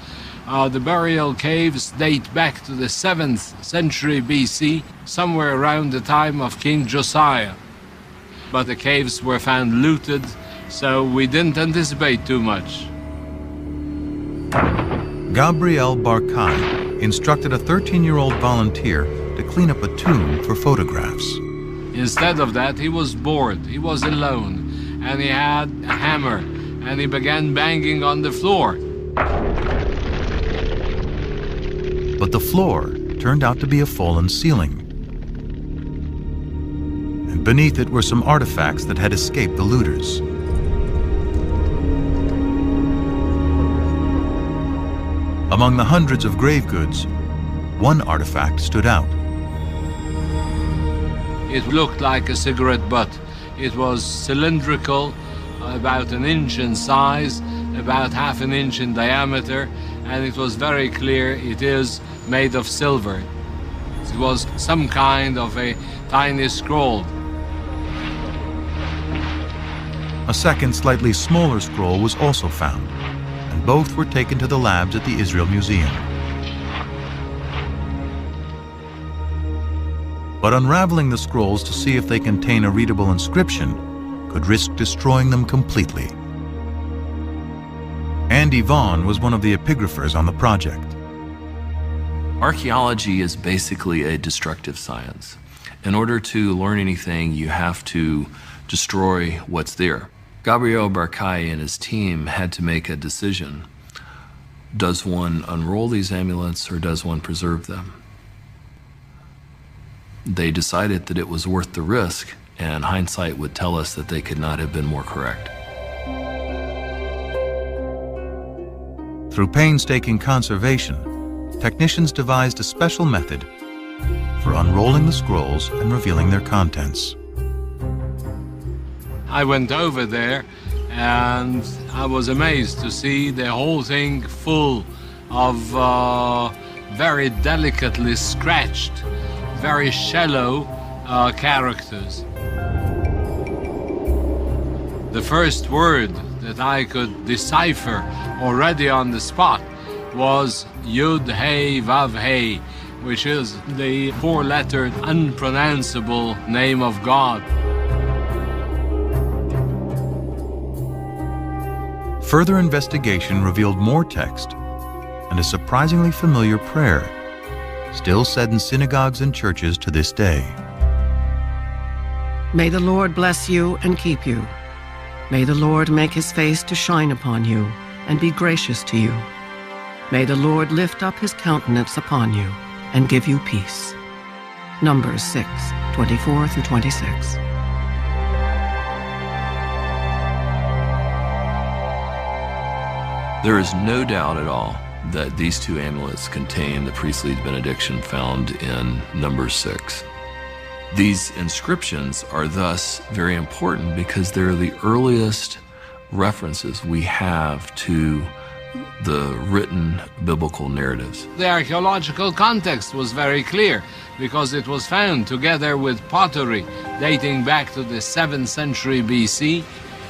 The burial caves date back to the 7th century BC, somewhere around the time of King Josiah. But the caves were found looted, so we didn't anticipate too much. Gabriel Barkai instructed a 13-year-old volunteer to clean up a tomb for photographs. Instead of that, he was bored, he was alone, and he had a hammer, and he began banging on the floor. But the floor turned out to be a fallen ceiling. And beneath it were some artifacts that had escaped the looters. Among the hundreds of grave goods, one artifact stood out. It looked like a cigarette butt. It was cylindrical, about 1 inch in size, about ½ an inch in diameter, and it was very clear it is made of silver. It was some kind of a tiny scroll. A second, slightly smaller scroll was also found, and both were taken to the labs at the Israel Museum. But unraveling the scrolls to see if they contain a readable inscription could risk destroying them completely. Andy Vaughn was one of the epigraphers on the project. Archaeology is basically a destructive science. In order to learn anything, you have to destroy what's there. Gabriel Barkai and his team had to make a decision. Does one unroll these amulets or does one preserve them? They decided that it was worth the risk, and hindsight would tell us that they could not have been more correct. Through painstaking conservation, technicians devised a special method for unrolling the scrolls and revealing their contents. I went over there and I was amazed to see the whole thing full of very delicately scratched, very shallow characters. The first word that I could decipher already on the spot was Yud Hey Vav Hey, which is the 4-lettered unpronounceable name of God. Further investigation revealed more text and a surprisingly familiar prayer, still said in synagogues and churches to this day. May the Lord bless you and keep you. May the Lord make his face to shine upon you and be gracious to you. May the Lord lift up his countenance upon you and give you peace. Numbers 6, 24 through 26. There is no doubt at all that these 2 amulets contain the priestly benediction found in Numbers 6. These inscriptions are thus very important because they're the earliest references we have to the written biblical narratives. The archaeological context was very clear because it was found together with pottery dating back to the 7th century BC.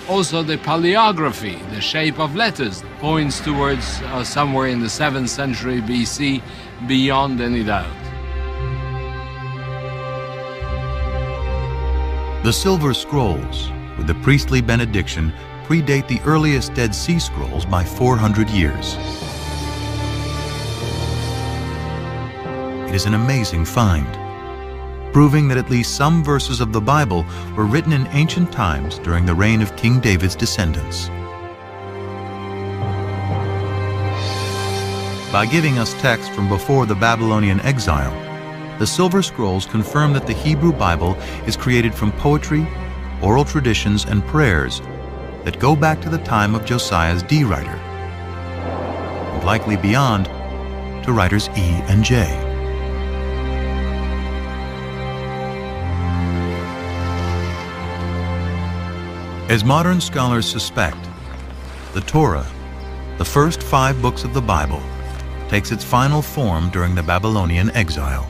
Also the paleography, the shape of letters, points towards somewhere in the 7th century BC, beyond any doubt. The silver scrolls, with the priestly benediction, predate the earliest Dead Sea Scrolls by 400 years. It is an amazing find, proving that at least some verses of the Bible were written in ancient times during the reign of King David's descendants. By giving us text from before the Babylonian exile, the Silver Scrolls confirm that the Hebrew Bible is created from poetry, oral traditions, and prayers that go back to the time of Josiah's D writer, and likely beyond to writers E and J. As modern scholars suspect, the Torah, the first 5 books of the Bible, takes its final form during the Babylonian exile.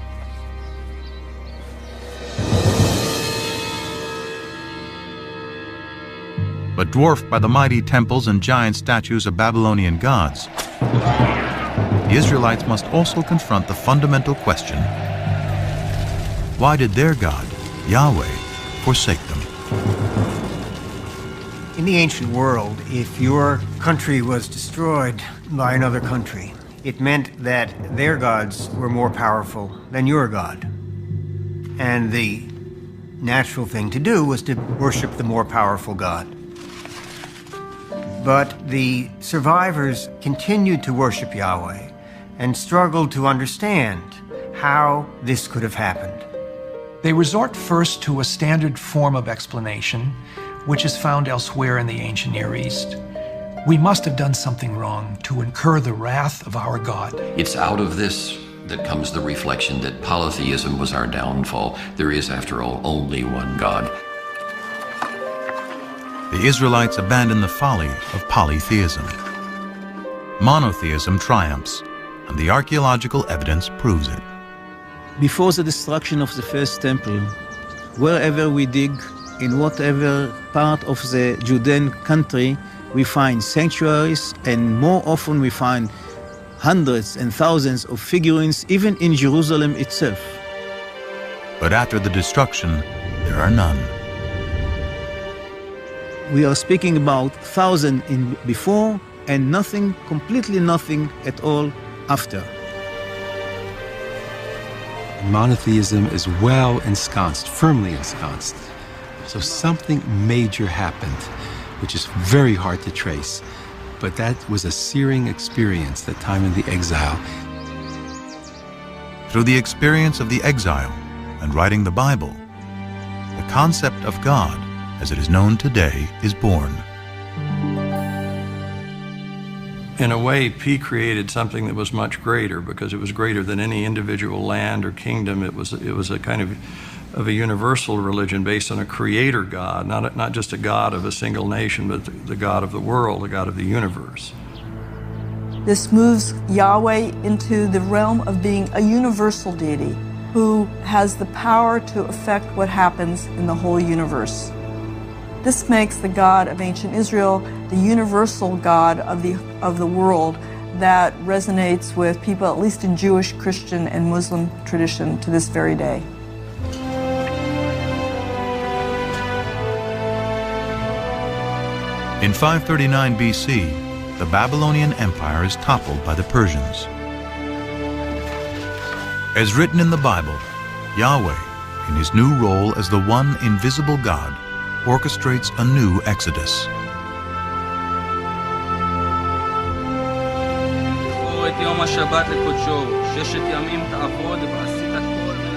But dwarfed by the mighty temples and giant statues of Babylonian gods, the Israelites must also confront the fundamental question: why did their God, Yahweh, forsake them? In the ancient world, if your country was destroyed by another country, it meant that their gods were more powerful than your God. And the natural thing to do was to worship the more powerful God. But the survivors continued to worship Yahweh and struggled to understand how this could have happened. They resort first to a standard form of explanation, which is found elsewhere in the ancient Near East. We must have done something wrong to incur the wrath of our God. It's out of this that comes the reflection that polytheism was our downfall. There is, after all, only one God. The Israelites abandon the folly of polytheism. Monotheism triumphs, and the archaeological evidence proves it. Before the destruction of the first temple, wherever we dig, in whatever part of the Judean country, we find sanctuaries, and more often we find hundreds and thousands of figurines, even in Jerusalem itself. But after the destruction, there are none. We are speaking about thousands in before and nothing, completely nothing at all after. Monotheism is well ensconced, firmly ensconced. So something major happened, which is very hard to trace. But that was a searing experience, that time in the exile. Through the experience of the exile and writing the Bible, the concept of God, as it is known today, is born. In a way, P created something that was much greater, because it was greater than any individual land or kingdom. It was a kind of a universal religion based on a creator God, not just a God of a single nation, but the God of the world, the God of the universe. This moves Yahweh into the realm of being a universal deity who has the power to affect what happens in the whole universe. This makes the God of ancient Israel the universal God of the world that resonates with people, at least in Jewish, Christian, and Muslim tradition to this very day. In 539 BC, the Babylonian Empire is toppled by the Persians. As written in the Bible, Yahweh, in his new role as the one invisible God, orchestrates a new exodus.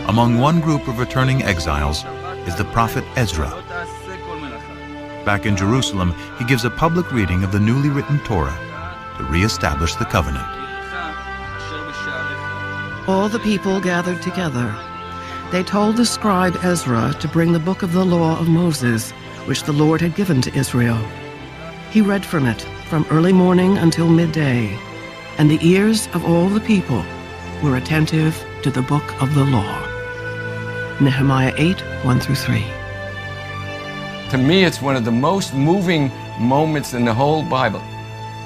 Among one group of returning exiles is the prophet Ezra. Back in Jerusalem, he gives a public reading of the newly written Torah to re-establish the covenant. All the people gathered together. They told the scribe Ezra to bring the book of the law of Moses, which the Lord had given to Israel. He read from it from early morning until midday, and the ears of all the people were attentive to the book of the law. Nehemiah 8, 1-3. To me, it's one of the most moving moments in the whole Bible.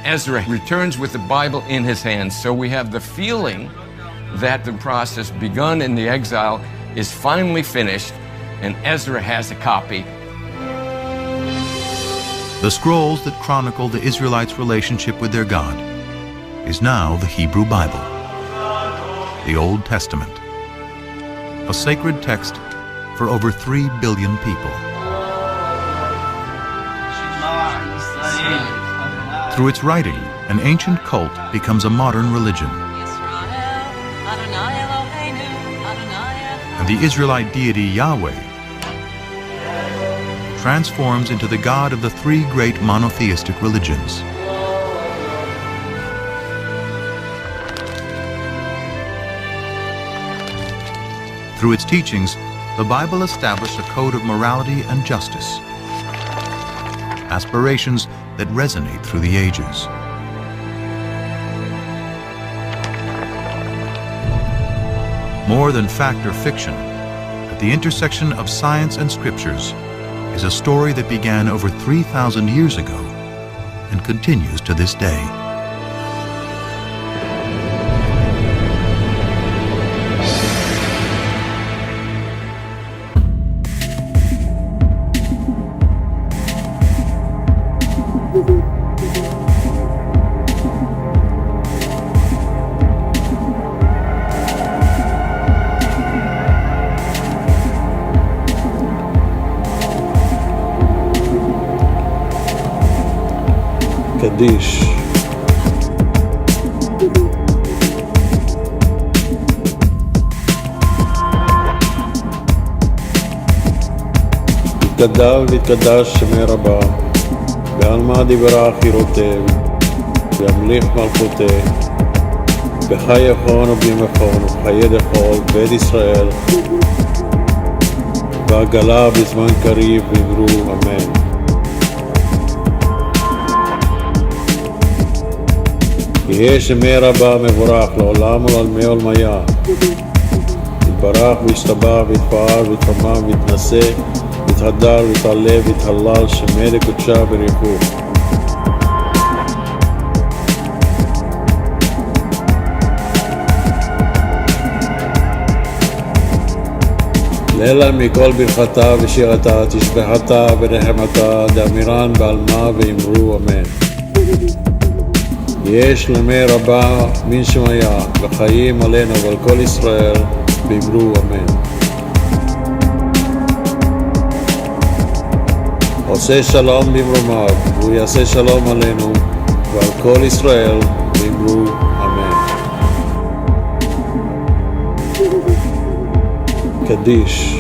Ezra returns with the Bible in his hands, so we have the feeling that the process begun in the exile is finally finished, and Ezra has a copy. The scrolls that chronicle the Israelites' relationship with their God is now the Hebrew Bible, the Old Testament, a sacred text for over 3 billion people. Through its writing, an ancient cult becomes a modern religion. the Israelite deity Yahweh transforms into the God of the three great monotheistic religions. Through its teachings, the Bible established a code of morality and justice, aspirations that resonate through the ages. More than fact or fiction, at the intersection of science and scriptures is a story that began over 3,000 years ago and continues to this day. קדיש. יתגדל ויתקדש שמי רבה, בעלמא דיברה חירותיהם, וימליך מלכותיהם, בחי יכול ובמכון ובחיי דחול בית ישראל, ועגלה בזמן קריב ואמרו אמן. יהיה שמי רבה מבורך לעולם ולעולמי עולמיה. יתברך וישתבח ויתפאר ויתרומם ויתנשא ויתהדר ויתעלה ויתהלל שמי לקודשה בריחו. לילה מכל ברכתה ושירתה תשבחתה ונחמתה דאמירן בעלמה ואמרו אמן. יש למי רבה מן שמיה וחיים עלינו ועל כל ישראל ואמרו אמן. עושה שלום במרומיו והוא יעשה שלום עלינו ועל כל ישראל ואמרו אמן. קדיש.